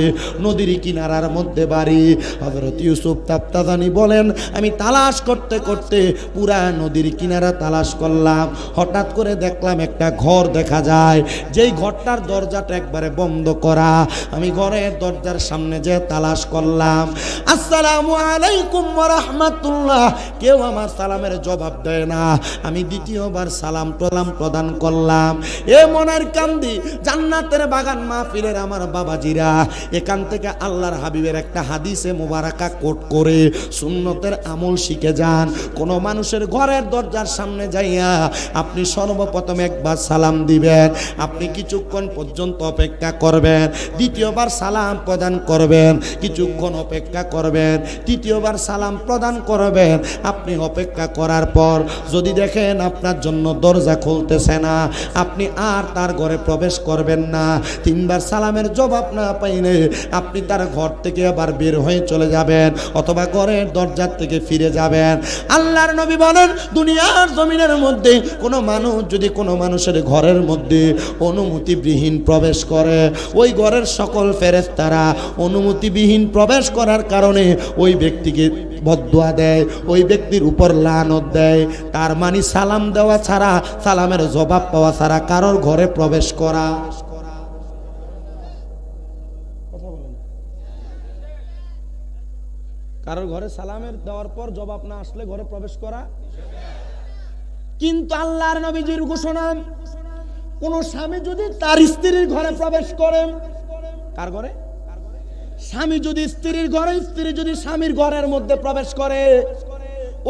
নদীর কিনারার মধ্যে বাড়ি। হযরত ইউসুফ তাফতাদানি বলেন, আমি তালাশ করতে করতে পুরা নদীর কিনারা তালাশ করলাম। হঠাৎ করে দেখলাম একটা ঘর দেখা যায়, যেই ঘরটার দরজাটা একবারে বন্ধ করা। আমি ঘরের দরজার সামনে যে তালাশ করলাম, আসসালামু আলাইকুম ওয়া রাহমাতুল্লাহ, কেউ আমার সালামের জবাব দেয় না। আমি দ্বিতীয়বার সালাম প্রদান করলাম। এ মনের কান্দি জান্নাতের বাগান মাহফিলের আমার বাবাজিরা, এখান থেকে আল্লাহর হাবিবের একটা হাদিসে মোবারকা কোট করে সুন্নতের আমল শিখে যান। কোনো মানুষের ঘরের দরজার সামনে যাইয়া আপনি সর্বপ্রথম একবার সালাম দিবেন, আপনি কিছুক্ষণ পর্যন্ত অপেক্ষা করবেন, দ্বিতীয়বার সালাম প্রদান করবেন, কিছুক্ষণ অপেক্ষা করবেন, তৃতীয়বার সালাম প্রদান করবেন। আপনি অপেক্ষা করার পর যদি দেখেন আপনার জন্য দরজা খুলতেছে না, আপনি আর তার ঘরে প্রবেশ করবেন না। তিনবার সালামের জবাব না পাইলে আপনি তার ঘর থেকে আবার বের হয়ে চলে যাবেন, অথবা ঘরের দরজার থেকে ফিরে যাবেন। আল্লাহর নবী বলেন, দুনিয়ার জমিনের মধ্যে কোনো মানুষ যদি কোনো মানুষের ঘরের মধ্যে অনুমতিবিহীন প্রবেশ করে, ওই ঘরের সকল ফেরেশতারা অনুমতিবিহীন প্রবেশ করার কারণে ওই ব্যক্তিকে বদদুয়া দেয়, ওই ব্যক্তির উপর লানত দেয়। তার মানে সালাম দেওয়া ছাড়া, সালামের জবাব পাওয়া ছাড়া কারোর ঘরে প্রবেশ করা। কারোর ঘরে সালামের দেওয়ার পর জবাব না আসলে ঘরে প্রবেশ করা। কিন্তু আল্লাহর নবীজির ঘোষণা, কোন স্বামী যদি তার স্ত্রীর ঘরে প্রবেশ করে, কার ঘরে? স্বামী যদি স্ত্রীর ঘরে, স্ত্রী যদি স্বামীর ঘরের মধ্যে প্রবেশ করে,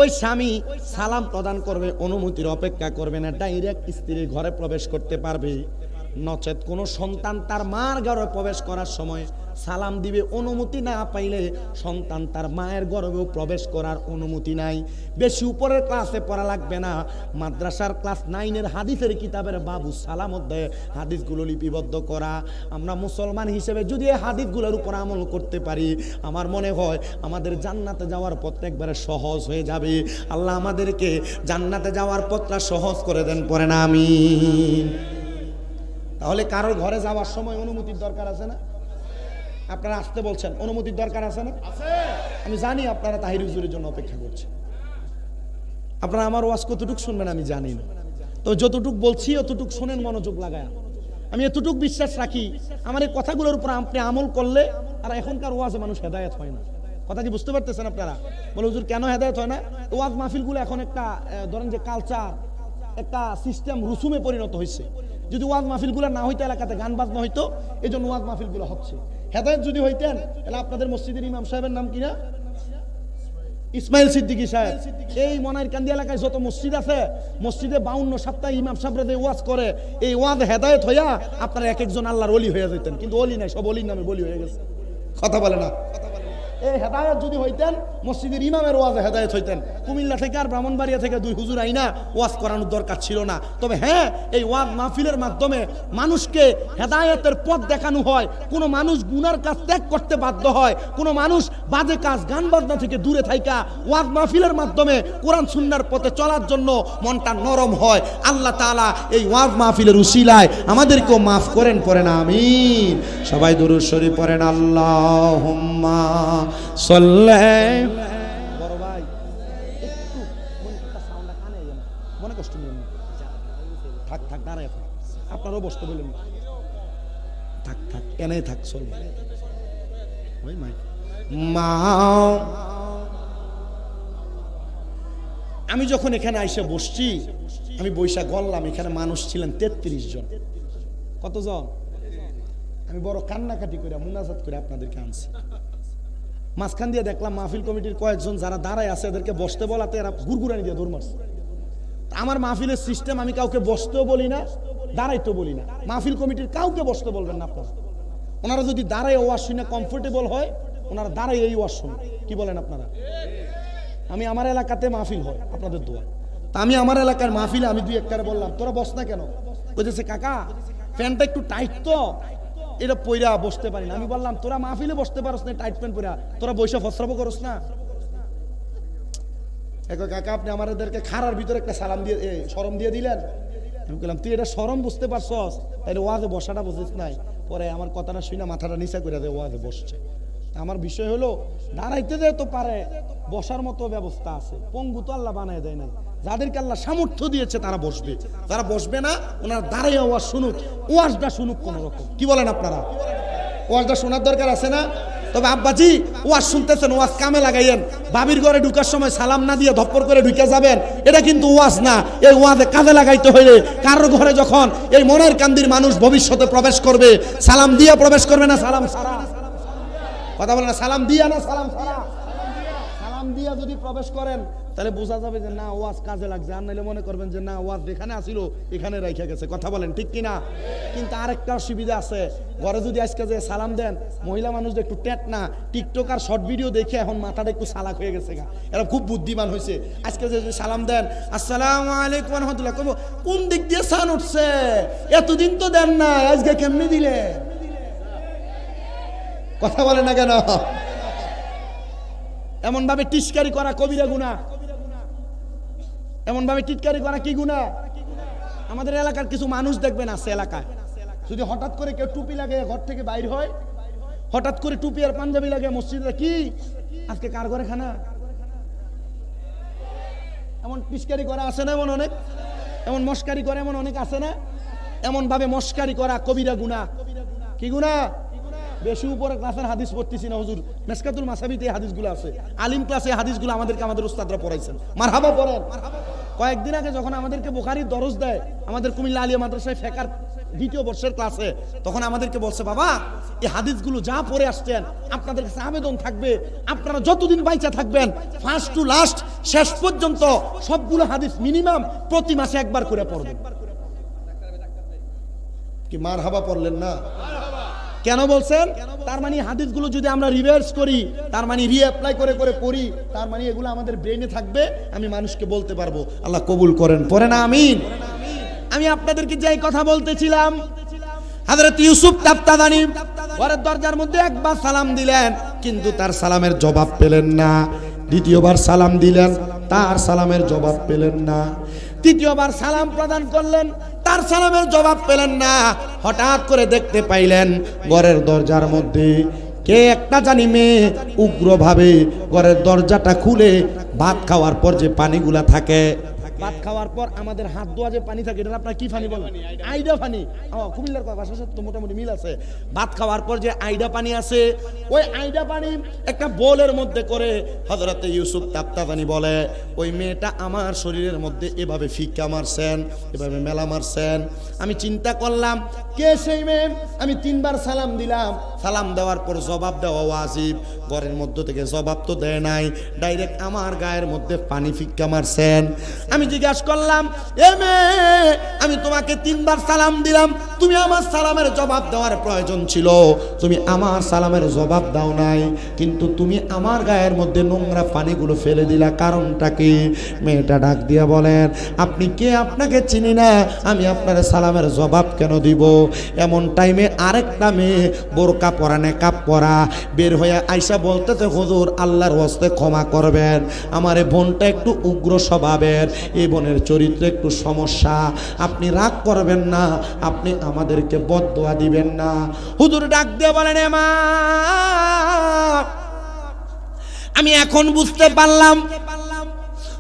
ওই স্বামী সালাম প্রদান করবে, অনুমতির অপেক্ষা করবে না, ডাইরেক্ট স্ত্রীর ঘরে প্রবেশ করতে পারবে। নচেত কোনো সন্তান তার মার ঘরে প্রবেশ করার সময় সালাম দিবে, অনুমতি না পাইলে সন্তান তার মায়ের গর্ভেও প্রবেশ করার অনুমতি নাই। বেশি উপরের ক্লাসে পড়া লাগবে না, মাদ্রাসার ক্লাস 9-এর হাদিসের কিতাবের বাবু সালাম অধ্যায়ে হাদিসগুলো লিপিবদ্ধ করা। আমরা মুসলমান হিসেবে যদি এই হাদিসগুলোর উপর আমল করতে পারি, আমার মনে হয় আমাদের জান্নাতে যাওয়ার পথটা একবারে সহজ হয়ে যাবে। আল্লাহ আমাদেরকে জান্নাতে যাওয়ার পথটা সহজ করে দেন, পড়েন আমিন। তাহলে কারোর ঘরে যাওয়ার সময় অনুমতির দরকার আছে না? আপনারা আসতে বলছেন, অনুমতির দরকার আছে না? আমি জানি আপনারা তাহির হুজুরের জন্য অপেক্ষা করছেন। আপনারা আমার ওয়াজ কতটুক শুনবেন আমি জানি না, তো যতটুক বলছি অতটুক শোনেন মনোযোগ লাগায়। আমি এতটুক বিশ্বাস রাখি, আমার এই কথাগুলোর উপর আপনি আমল করলে, আর এখনকার ওয়াজে মানুষ হেদায়েত হয় না। কথা কি বুঝতে পারতেছেন আপনারা? বলে হুজুর কেন হেদায়েত হয় না? ওয়াজ মাহফিলগুলো এখন একটা ধরেন যে কালচার, একটা সিস্টেম, রুসুমে পরিণত হয়েছে, যদি ওয়াজ মাহফিলগুলো না হইতো, এলাকাতে গান বাজনা হইতো, এই জন্য ওয়াজ মাহফিলগুলো হচ্ছে। হেদায়েত যদি হইতেন তাহলে আপনাদের মসজিদের ইমাম সাহেবের নাম কিনা? ইসমাইল সিদ্দিকী সাহেব। এই মনাইরকান্দি এলাকায় যত মসজিদ আছে, মসজিদে 52 সপ্তাহে ইমাম সাহেবরা যে ওয়াজ করে, এই ওয়াজ হেদায়েত হইয়া আপনারা এক একজন আল্লাহর ওলি হয়ে যেতেন। কিন্তু ওলি নাই, সব ওলির নামে বলি হয়ে গেছে। কথা বলে না। এই হেদায়েত যদি হইতেন, মসজিদের ইমামের ওয়াজে হেদায়েত হইতেন। কুমিল্লা থেকে আর ব্রাহ্মণবাড়িয়া থেকে 2 হুজুর আইনা ওয়াজ করানোর দরকার ছিল না। তবে হ্যাঁ, এই ওয়াজ মাহফিলের মাধ্যমে মানুষকে হেদায়েতের পথ দেখানো হয়। কোনো মানুষ গুনার কাজ ত্যাগ করতে বাধ্য হয়, কোনো মানুষ বাজে কাজ গান বাজনা থেকে দূরে থাইকা ওয়াজ মাহফিলের মাধ্যমে কোরআন সুন্নাহর পথে চলার জন্য মনটা নরম হয়। আল্লাহ তাআলা এই ওয়াজ মাহফিলের উসিলায় আমাদেরকেও মাফ করেন, পড়েন আমিন। সবাই দুরূদ শরীফ পড়েন। আল্লাহুম্মা বড় ভাই একটু সাউন্ডটা কানে যায় না, মনে কষ্ট নেই। থাক থাক, দাঁড়ায় আপনারও বসতে বললেন, থাক থাক, এনে থাক, চল ভাই। মা, আমি যখন এখানে আইসা বসছি, আমি বৈশা গল্লাম, এখানে মানুষ ছিলেন 33 জন। কতজন? আমি বড় কান্নাকাটি করে মুনাজাত করে আপনাদেরকে আনছি। মাঝখান দিয়ে দেখলাম মাহফিল কমিটির কয়েকজন যারা দাঁড়ায় আছে, এদেরকে বসতে বলাতে এরা গুড়গুড়ানি দিয়ে দৌড় মারছে। আমার মাহফিলের সিস্টেম, আমি কাউকে বসতেও বলি না, দাঁড়াইতেও বলি না। মাহফিল কমিটির কাউকে বসতে বলবেন না আপনারা। ওনারা যদি দাঁড়ায় ওয়াজ শুনে কমফোর্টেবল হয়, ওনারা দাঁড়ায় এই ওয়াজ শুনে। কি বলেন আপনারা? আমি আমার এলাকাতে মাহফিল হয়, আপনাদের দোয়া। তা আমি আমার এলাকার মাহফিলে আমি 2-1 বললাম, তোরা বস না কেন? বলতেছে কাকা ফ্যানটা একটু টাইট তো, এটা পইরা বসতে পারি না। আমি বললাম তোরা মাহফিলে বসতে পারস না টাইট প্যান্ট পইরা, তোরা বৈশা ফসরাবো করস না? কাকা আপনি আমাদেরকে খাড়ার ভিতরে একটা সালাম দিয়ে শরম দিয়ে দিলেন। আমি বললাম তুই এটা শরম বুঝতে পারছস, তাইলে ওয়াজে বসাটা বুঝিস নাই। পরে আমার কথাটা শুনে মাথাটা নিচা করে দেয়, ওয়াজে বসছে। আমার বিষয় হলো দাঁড়াইতে দেয় তো পারে, বসার মতো ব্যবস্থা আছে। পঙ্গু তো আল্লাহ বানায় দেয় নাই। যাদেরকে আল্লাহ সামর্থ্য দিয়েছে তারা বসবে, যারা বসবে না ওনারা দাঁড়াই ওয়াজ শুনুক, ওয়াজটা শুনুক কোন রকম। কি বলেন আপনারা? ওয়াজটা শোনার দরকার আছে না? তবে আব্বাজি ওয়াজ শুনতেছেন, ওয়াজ কামে লাগাইয়েন। বাবির ঘরে ঢুকার সময় সালাম না দিয়ে ধপ্পর করে ঢুকে যাবেন, এটা কিন্তু ওয়াজ না। এই ওয়াজে কাজে লাগাইতে হইলে কারোর ঘরে যখন এই মনের কান্দির মানুষ ভবিষ্যতে প্রবেশ করবে, সালাম দিয়ে প্রবেশ করবে না সালাম ছাড়া? কথা বলে না, সালাম দিয়া না সালাম ছাড়া? সালাম দিয়া যদি প্রবেশ করেন তাহলে বোঝা যাবে যে না ওয়াজ কাজে লাগছে, আর নাইলে মনে করবেন যে না ওয়াজ যেখানে আসিল এখানে রাইখা গেছে। কথা বলেন ঠিক কিনা? কিন্তু আরেকটা অসুবিধা আছে, ঘরে যদি আজকে যে সালাম দেন, মহিলা মানুষ একটু টেট না, টিকটক আর শর্ট ভিডিও দেখে এখন মাথাটা একটু চালাক হয়ে গেছে গা, এরা খুব বুদ্ধিমান হয়েছে। আজকে যে সালাম দেন আসসালামু আলাইকুম রহমতুল্লাহ, কব কোন দিক দিয়ে সান উঠছে, এতদিন তো দেন না, আজকে কেমনি দিলে? কথা বলে না কেন? এমন ভাবে টিটকারি করা কবিরা গুনাহ। এমন ভাবে টিটকারি করা কি গুনাহ? আমাদের এলাকার কিছু মানুষ দেখবেন আছে এলাকায়, যদি হঠাৎ করে কেউ টুপি লাগে ঘর থেকে বাইর হয়, হঠাৎ করে টুপি আর পাঞ্জাবি লাগে মসজিদে, কি আজকে কার ঘরে খানা? এমন টিটকারি করা আছে না? এমন অনেক, এমন মস্কারি করে এমন অনেক আছে না? এমন ভাবে মস্কারি করা কবিরা গুনাহ। কি গুনাহ? বেশি উপরে ক্লাসের হাদিস পড়তেছি না হুজুর, মেসকাতুল মাসাবিতে এই হাদিসগুলো আছে, আলিম ক্লাসে এই হাদিসগুলো আমাদেরকে আমাদের উস্তাদরা পড়াইছেন। মারহাবা পড়েন। কয়েকদিন আগে যখন আমাদেরকে বুখারীর দরস দেয় আমাদের কুমিল্লা আলিয়া মাদ্রাসায় ফেকার 2য় বর্ষের ক্লাসে, তখন আমাদেরকে বলছে বাবা এই হাদিসগুলো যা পড়ে আসছেন আপনাদের কাছে আবেদন থাকবে, আপনারা যতদিন বাইচা থাকবেন ফার্স্ট টু লাস্ট শেষ পর্যন্ত সবগুলো হাদিস মিনিমাম প্রতি মাসে একবার করে পড়বেন। কি মারহাবা পড়লেন না? কেন বলছেন? তার মানে হাদিসগুলো যদি আমরা রিভার্স করি, তার মানে রিঅ্যাপ্লাই করে করে পড়ি, তার মানে এগুলো আমাদের ব্রেনে থাকবে, আমি মানুষকে বলতে পারবো। আল্লাহ কবুল করেন, পড়ে না আমিন। আমি আপনাদেরকে যে কথা বলতেছিলাম, হযরত ইউসুফ তাফতাদানি ঘরের দরজার মধ্যে একবার সালাম দিলেন, কিন্তু তার সালামের জবাব পেলেন না। দ্বিতীয়বার সালাম দিলেন, তার সালামের জবাব পেলেন না। তৃতীয়বার সালাম প্রদান করলেন, তার সালামের জবাব পেলেন না। হঠাৎ করে দেখতে পাইলেন ঘরের দরজার মধ্যে কে একটা জানি মেয়ে উগ্রভাবে ঘরের দরজাটা খুলে ভাত খাওয়ার পর যে পানিগুলা থাকে ভাত খাওয়ার পর আমাদের হাত ধোয়া যে পানি থাকে, এটা আপনার কি পানি বলেন? আইডা পানি। কুমিল্লার ভাষার সাথে তো মোটামুটি মিল আছে। ভাত খাওয়ার পর যে আইডা পানি আছে, ওই আইডা পানি একটা বোলের মধ্যে করে হযরতে ইউসুফ তাপ্তাবানি বলে, ওই মেয়েটা আমার শরীরের মধ্যে এভাবে ফিক্কা মারছেন, এভাবে মেলা মারছেন। আমি চিন্তা করলাম কে সেই মেয়ে। আমি 3 বার সালাম দিলাম। সালাম দেওয়ার পর জবাব দেওয়া ওয়াজিব। ঘরের মধ্যে থেকে জবাব তো দেয় নাই, ডাইরেক্ট আমার গায়ের মধ্যে পানি ফিক্কা মারছেন। আমি জিজ্ঞাসা করলাম, এ মেয়ে, আমি তোমাকে 3 বার সালাম দিলাম, তুমি আমার সালামের জবাব দেওয়ার প্রয়োজন ছিল, তুমি আমার সালামের জবাব দাও নাই, কিন্তু তুমি আমার গায়ের মধ্যে নোংরা পানিগুলো ফেলে দিলা, কারণটা কি? মেয়েটা ডাক দিয়া বলেন, আপনি কে? আপনাকে চিনি না, আমি আপনার সালামের জবাব কেন দিব? এমন টাইমে আরেকটা মেয়ে বোরকা পরা, নেকাব পরা বের হয়ে আইসা বলতেছে, হুজুর আল্লাহর ওয়াস্তে ক্ষমা করবেন, আমার এই বোনটা একটু উগ্র স্বভাবের, এই বোনের চরিত্রে একটু সমস্যা, আপনি রাগ করবেন না, আপনি আমাদেরকে বদদোয়া দিবেন না। হুজুর ডাক দিয়ে বলেন, মা, আমি এখন বুঝতে পারলাম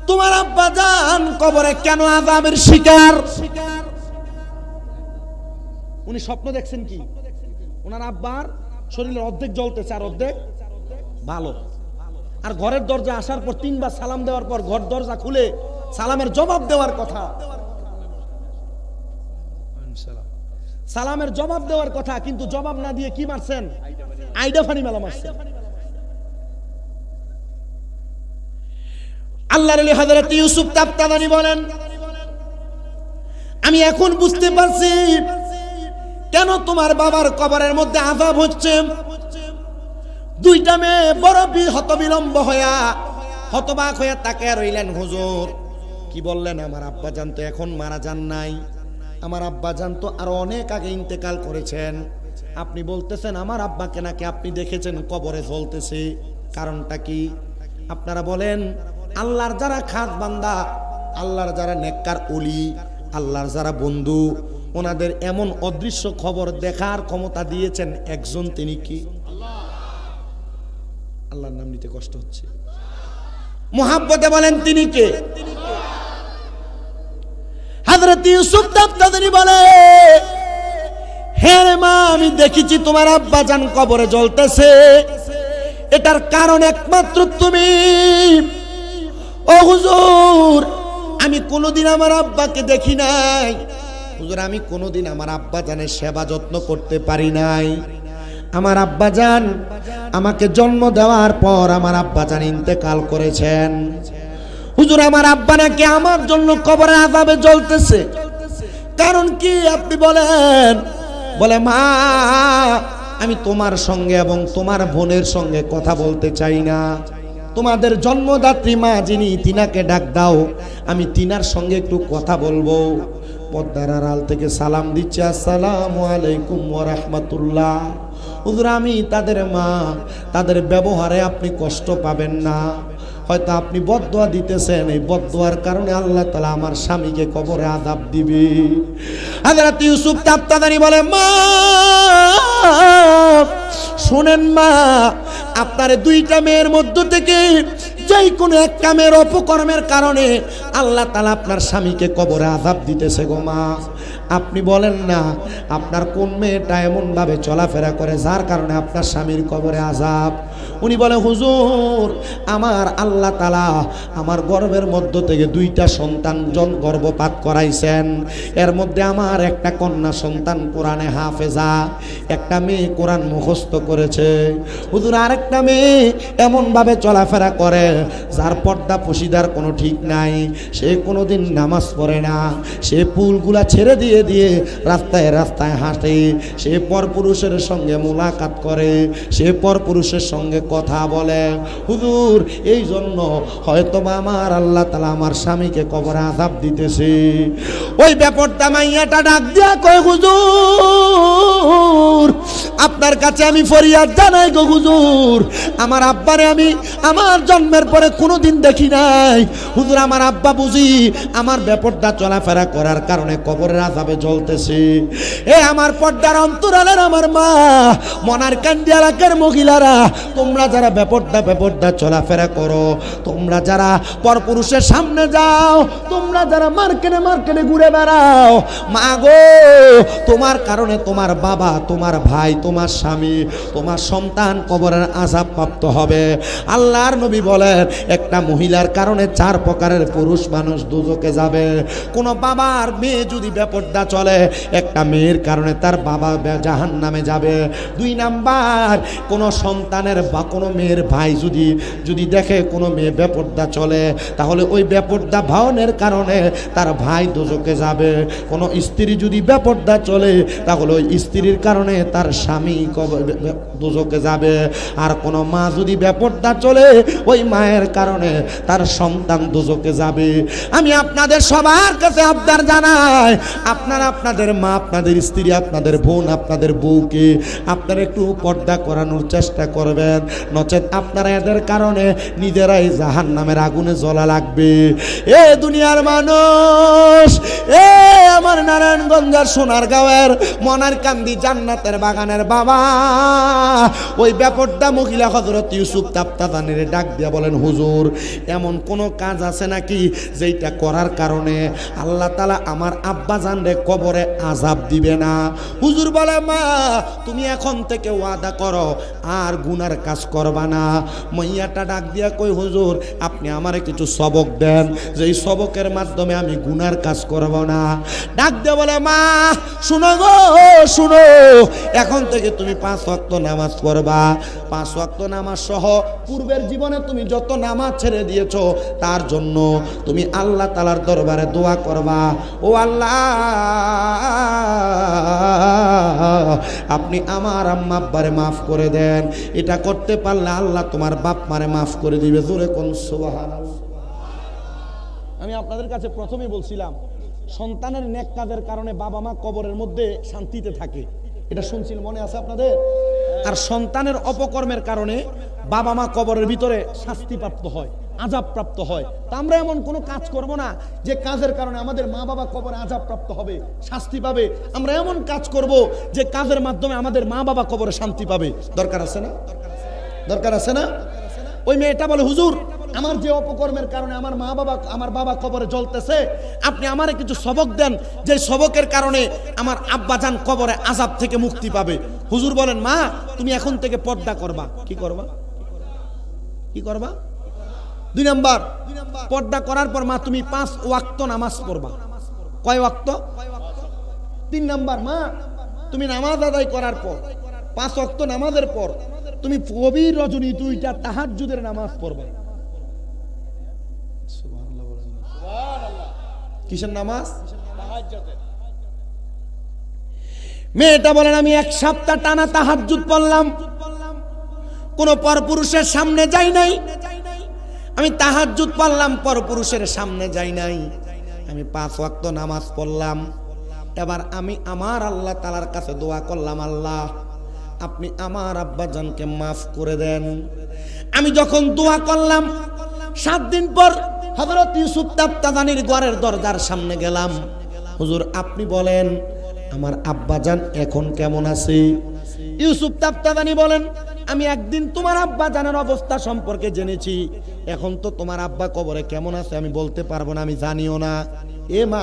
তোমার আব্বা জান কবরে কেন আযাবের শিকার। উনি স্বপ্ন দেখছেন কি? ওনার আব্বার শরীরের অর্ধেক জ্বলতেছে আর অর্ধেক ভালো। আর ঘরের দরজা আসার পর 3 বার সালাম দেওয়ার পর ঘর দরজা খুলে সালামের জবাব দেওয়ার কথা, সালামের জবাব দেওয়ার কথা, কিন্তু জবাব না দিয়ে কি মারছেন? আইডা ফানি মেলা মারছেন। আল্লাহর ওলি হযরত ইউসুফ তাপ্তাবানি বলেন, আমি এখন বুঝতে পারছি কেন তোমার বাবার কবরের মধ্যে আযাব হচ্ছে। 2টা মেয়ে বড় হতবিলম্ব হইয়া, হতবাক হইয়া তাকিয়ে রইলেন। হুজুর কি বললেন? আমার আব্বা জান তো এখন মারা যান নাই, আমার আব্বা জান তো আরো অনেক আগে ইন্তেকাল করেছেন, আপনি বলতেছেন আমার আব্বাকে নাকি আপনি দেখেছেন কবরে জ্বলতেছে, কারণটা কি? আপনারা বলেন, আল্লাহর যারা খাস বান্দা, আল্লাহর যারা নেককার ওলি, আল্লাহর যারা বন্ধু, ওনাদের এমন অদৃশ্য খবর দেখার ক্ষমতা দিয়েছেন একজন, তিনি কি? আল্লাহর নাম নিতে কষ্ট হচ্ছে, মুহাব্বতে বলেন তিনি কে? হযরত ইউসুফ তাপ্তাবানি বলে, হে রে মা, আমি দেখেছি তোমার আব্বা জান কবরে জ্বলতেছে, এটার কারণ একমাত্র তুমি। ও হুজুর, আমি কোনোদিন আমার আব্বাকে দেখি নাই, হুজুর আমি কোনোদিন আমার আব্বা জানের সেবা যত্ন করতে পারি নাই। আমার আব্বা জান আমাকে জন্ম দেওয়ার পর আমার আব্বা জান ইন্তেকাল করেছেন। হুজুর আমার আব্বা নাকি আমার জন্য কবরে আযাবে জ্বলতেছে, কারণ কি আপনি বলেন? বলে, মা, আমি তোমার সঙ্গে এবং তোমার বোনের সঙ্গে কথা বলতে চাই না, তোমাদের জন্মদাত্রী মা যিনি, তিনাকে ডাক দাও, আমি তিনার সঙ্গে একটু কথা বলবো। পর্দার আড়াল থেকে সালাম দিচ্ছে, আসসালামু আলাইকুম ওয়া রাহমাতুল্লাহ। হুজুর আমি তাদের মা, তাদের ব্যবহারে আপনি কষ্ট পাবেন না, হয়তো আপনি বদদোয়া দিতেছেন, এই বদদোয়ার কারণে আল্লাহ তাআলা আমার স্বামীকে কবরে আযাব দিবে। হযরত ইউসুফ তাপ্তাবানি বলে, মা শুনেন মা, আপনার 2টা মেয়ের মধ্য থেকে যেই কোনো একটা মেয়ের অপকর্মের কারণে আল্লাহ তাআলা আপনার স্বামীকে কবরে আযাব দিতেছে গো মা। আপনি বলেন না আপনার কোন মেয়েটা এমন ভাবে চলাফেরা করে যার কারণে আপনার স্বামীর কবরে আযাব? উনি বলে, হুজুর আমার আল্লাহ তাআলা আমার গর্ভের মধ্য থেকে 2টা সন্তান গর্ভপাত করাইছেন, এর মধ্যে আমার একটা কন্যা সন্তান কোরআনে হাফেজা, একটা মেয়ে কোরআন মুখস্থ করেছে। হুজুর আরেকটা মেয়ে এমন ভাবে চলাফেরা করে যার পর্দা পশিদার কোনো ঠিক নাই, সে কোনোদিন নামাজ পড়ে না, সে পুলগুলা ছেড়ে দিয়ে দিয়ে রাস্তায় রাস্তায় হাঁটে, সে পরপুরুষের সঙ্গে মুলাকাত করে, সে পরপুরুষের সঙ্গে কথা বলে। হুজুর এই জন্য হয়তো আমার আল্লাহ তাআলা আমার স্বামীকে কবরে আযাব দিতেছে। ওই ব্যাপারটা মাইয়াটা ডাক দিয়া কয়, হুজুর আপনার কাছে আমি ফরিয়াদ জানাই গো হুজুর, আমার আব্বারে আমি আমার জন্মের পরে কোনোদিন দেখি নাই। হুজুর আমার আব্বা বুঝি আমার ব্যাপারটা চলাফেরা করার কারণে কবরের আযাবে জ্বলতেছে। এ আমার পর্দার অন্তরালের আমার মা, মনার কান্দি এলাকার মহিলারা, তোমরা যারা বেপরদা চলাফেরা করো, তোমরা যারা পরপুরুষের সামনে যাও, তোমরা যারা মার্কেটে ঘুরে বেড়াও, মা গো তোমার কারণে তোমার বাবা, তোমার ভাই, তোমার স্বামী, তোমার সন্তান কবরের আযাব প্রাপ্ত হবে। আল্লাহর নবী বলেন একটা মহিলার কারণে 4 প্রকারের পুরুষ মানুষ দুজকে যাবে। কোন বাবার মেয়ে যদি বেপরদা চলে, একটা মেয়ের কারণে তার বাবা জাহান্নামে যাবে। 2 নাম্বার, কোন সন্তানের বা কোনো মেয়ের ভাই যদি দেখে কোনো মেয়ে বেপরদা চলে, তাহলে ওই বেপরদা ভাওনের কারণে তার ভাই দোজকে যাবে। কোনো স্ত্রী যদি বেপরদা চলে, তাহলে ওই স্ত্রীর কারণে তার স্বামী দোজকে যাবে। আর কোনো মা যদি বেপরদা চলে, ওই মায়ের কারণে তার সন্তান দোজকে যাবে। আমি আপনাদের সবার কাছে আবদার জানাই, আপনারা আপনাদের মা, আপনাদের স্ত্রী, আপনাদের বোন, আপনাদের বউকে আপনারা একটু পর্দা করানোর চেষ্টা করবেন, নচেত আপনারা এদের কারণে নিজেরাই জাহান্নামের আগুনে জ্বলা লাগবে। এ দুনিয়ার মানুষ, এ আমার নারায়ণগঞ্জের সোনারগাঁওয়ের মনারকান্দি জান্নাতের বাগানের বাবা, ওই বেপরদা মহিলা হযরত ইউসুফ তাফতাদানির ডাক দিয়া বলেন, হুজুর এমন কোন কাজ আছে নাকি যেটা করার কারণে আল্লাহ তাআলা আমার আব্বা জানরে কবরে আযাব দিবে না? হুজুর বলে, মা তুমি এখন থেকে ওয়াদা করো আর গুনার কাজ করবা না। মাইয়াটা ডাক দিয়া কই, হুজুর আপনি আমারে কিছু সবক দেন, যেই সবকের মাধ্যমে আমি গুনার কাজ করব না। ডাক দিয়ে বলে, মা শুনো গো শুনো, এখন থেকে তুমি 5 ওয়াক্ত নামাজ পড়বা। 5 ওয়াক্ত নামাজ সহ পূর্বের জীবনে তুমি যত নামাজ ছেড়ে দিয়েছো তার জন্য তুমি আল্লাহ তাআলার দরবারে দোয়া করবা, ও আল্লাহ আপনি আমার আম্মা আব্বারে মাফ করে দেন। এটা করতে পারলে আল্লাহ তোমার বাপ মারে মাফ করে দিবে। জোরে কোন সুবহানাল্লাহ। আমি আপনাদের কাছে প্রথমেই বলছিলাম, সন্তানের নেক কাজের কারণে বাবা মা কবরের মধ্যে শান্তিতে থাকে, এটা শুনছিল, মনে আছে আপনাদের? আর সন্তানের অপকর্মের কারণে বাবা মা কবরের ভিতরে শাস্তিপ্রাপ্ত হয়, আযাব প্রাপ্ত হয়। তা আমরা এমন কোনো কাজ করব না যে কাজের কারণে আমাদের মা বাবা কবরে আযাব প্রাপ্ত হবে, শাস্তি পাবে। আমরা এমন কাজ করব যে কাজের মাধ্যমে আমাদের মা বাবা কবরে শান্তি পাবে। দরকার আছে না? দরকার আছে না? ওই মেয়েটা বলে, হুজুর আমার যে অপকর্মের কারণে আমার বাবা কবরে জ্বলতেছে, আপনি আমারে কিছু সবক দেন, যে সবকের কারণে আমার আব্বাজান কবরে আযাব থেকে মুক্তি পাবে। হুজুর বলেন, মা তুমি এখন থেকে পর্দা করবা। কি করবা? কি করবা? 2 নাম্বার, পর্দা করার পর মা তুমি 5 ওয়াক্ত নামাজ পড়বা। কয় ওয়াক্ত? 3 নাম্বার, মা তুমি নামাজ আদায় করার পর 5 ওয়াক্ত নামাজের পর তুমি গভীর রজনী 2টা তাহাজ্জুদের নামাজ পড়বা। সুবহানাল্লাহ বলেন। সুবহানাল্লাহ। কিসের নামাজ? তাহাজ্জুদের। মেয়েটা বলেন, আমি 1 সপ্তাহ টানা তাহাজ্জুদ পড়লাম, কোন পরপুরুষের সামনে যাই নাই। আমি তাহাজ্জুদ পড়লাম, পরপুরুষের সামনে যাই নাই। আমি 5 ওয়াক্ত নামাজ পড়লাম। এবার আমি আমার আল্লাহ তাআলার কাছে দোয়া করলাম, আল্লাহ আপনি আমার আব্বাজানকে মাফ করে দেন। আমি যখন দোয়া করলাম, 7 দিন পর হযরত ইউসুফ তাফতাদানির ঘরের দরজার সামনে গেলাম। হুজুর আপনি বলেন আমার আব্বাজান এখন কেমন আছে? ইউসুফ তাফতাদানি বলেন, আমি একদিন তোমার আব্বাজানের অবস্থা সম্পর্কে জেনেছি, এখন তো তোমার আব্বা কবরে কেমন আছে আমি বলতে পারবো না, আমি জানিও না। এ মা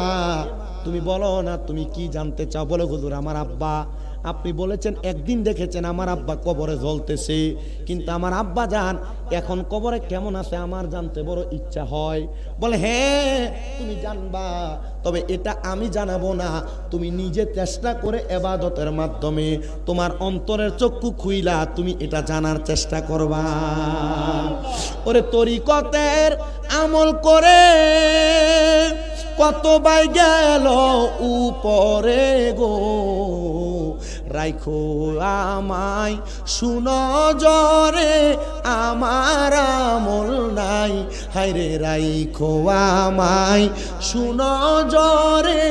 তুমি বলো না, তুমি কি জানতে চাও? বলে, হুজুর আমার আব্বা, আপনি বলেছেন একদিন দেখেছেন আমার আব্বা কবরে জ্বলতেছে, কিন্তু আমার আব্বা জান এখন কবরে কেমন আছে আমার জানতে বড় ইচ্ছা হয়। বলে, হ্যাঁ তুমি জানবা, তবে এটা আমি জানাবো না, তুমি নিজে চেষ্টা করে ইবাদতের মাধ্যমে তোমার অন্তরের চক্ষু খুইলা তুমি এটা জানার চেষ্টা করবা। ওরে তরিকতের আমল করে কত বাই গেল উপরে গো, রাইখো আমায় সুনজরে আমার আমল নাই, হায়রে রাইখো আমায় সুনজরে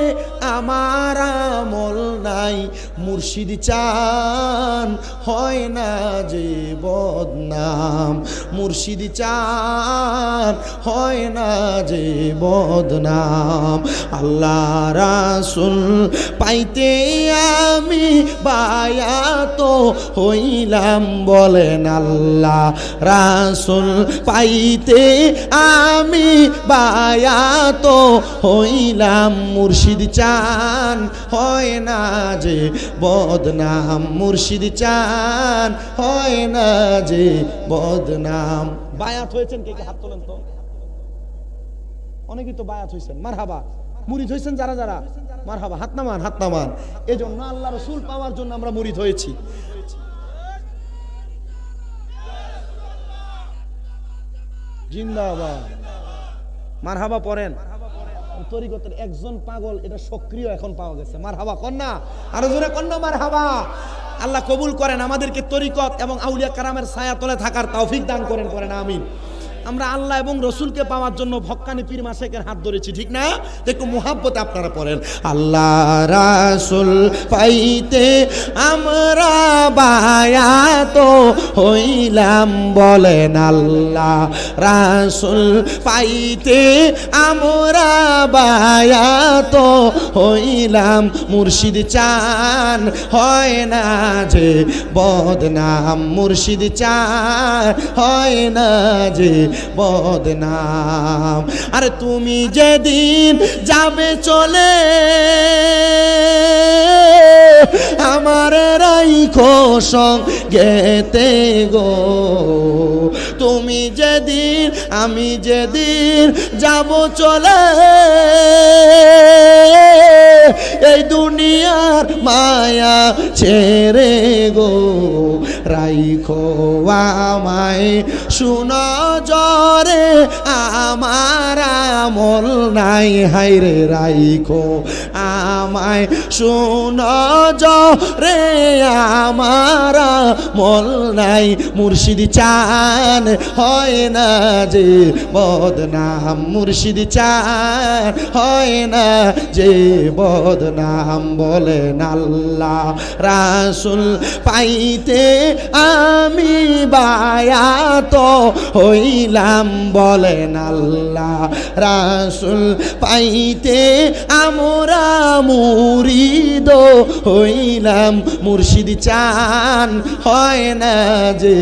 আমার আমল নাই। মুর্শিদ চান হয় না যে বদনাম, মুর্শিদ চান হয় না যে বদনাম। আল্লাহ রাসূল পাইতে আমি বায়াত হইলাম বলেন আল্লাহ রাসূল পাইতে আমি বায়াত হইলাম মুর্শিদ চান হয় না যে বদনাম মুর্শিদ চান হয় না যে বদনাম বায়াত হয়েছেন কে কে হাত তোলেন তো অনেকেই তো বায়াত হয়েছেন মারহাবা মুরিদ হয়েছেন যারা যারা মারহাবা হাত নামান এজন্য আল্লাহ রাসূল পাওয়ার জন্য আমরা মুরিদ হয়েছি জিন্দাবাদ মারহাবা পড়েন তরিকতের একজন পাগল এটা সক্রিয় এখন পাওয়া গেছে মারহাবা কন্যা আরো জোরে কন্যা মারহাবা আল্লাহ কবুল করেন আমাদেরকে তরিকত এবং আউলিয়া কারামের ছায়াতলে থাকার তৌফিক দান করেন আমিন আমরা আল্লাহ এবং রসুলকে পাওয়ার জন্য হক্কানি পীর মাশায়েখের হাত ধরেছি ঠিক না একটু মুহাব্বতে আপনারা পড়েন আল্লাহ রাসূল পাইতে আমরা বায়াত হইলাম বলেন আল্লাহ রাসূল পাইতে আমরা বায়াত হইলাম মুর্শিদ চান হয় না যে বদনাম মুর্শিদ চান হয় না যে বদনাম আরে তুমি যেদিন যাবে চলে আমার রাইখো সঙ্গেতে গো তুমি যেদিন আমি যেদিন যাব চলে এই দুনিয়ার মায়া ছেড়ে গো রাইখো আমায় শুনো জরে আমার আমল নাই হায়রে রাইখো আমায় শুনো জরে আমার আমল নাই মুর্শিদ চান হয় না যে বদনাম মুর্শিদ চান হয় না যে বদনাম বলেন আল্লাহ রাসূল পাইতে আমি বায়াত হইলাম বলেন আল্লাহ রাসূল পাইতে আমরা মুরিদ হইলাম মুর্শিদ চান হয় না যে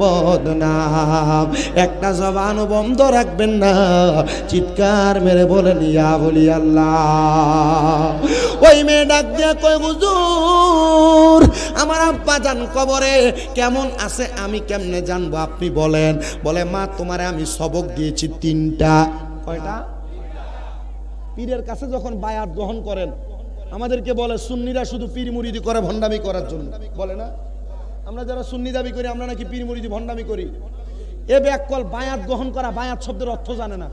বদনাম একটা জবান বন্ধ রাখবেন না চিৎকার মেরে বলেন ইয়া বলি আল্লাহ ওই মেয়ে ডাক দিয়া কয় হুজুর আমার আব্বা জান কবরে কেমন আছে আমি কেমনে জানবো আপনি বলেন বলে মা তোমারে আমি সবক দিয়েছি 3টা কয়টা পীরের কাছে যখন বায়াত গ্রহণ করেন আমাদেরকে বলে সুন্নিরা শুধু পীর মুরিদি করে ভণ্ডামি করার জন্য বলে না আমরা যারা সুন্নি দাবি করি আমরা নাকি পীর মুরিদি ভণ্ডামি করি এ ব্যাকল বায়াত গ্রহণ করা বায়াত শব্দের অর্থ জানে না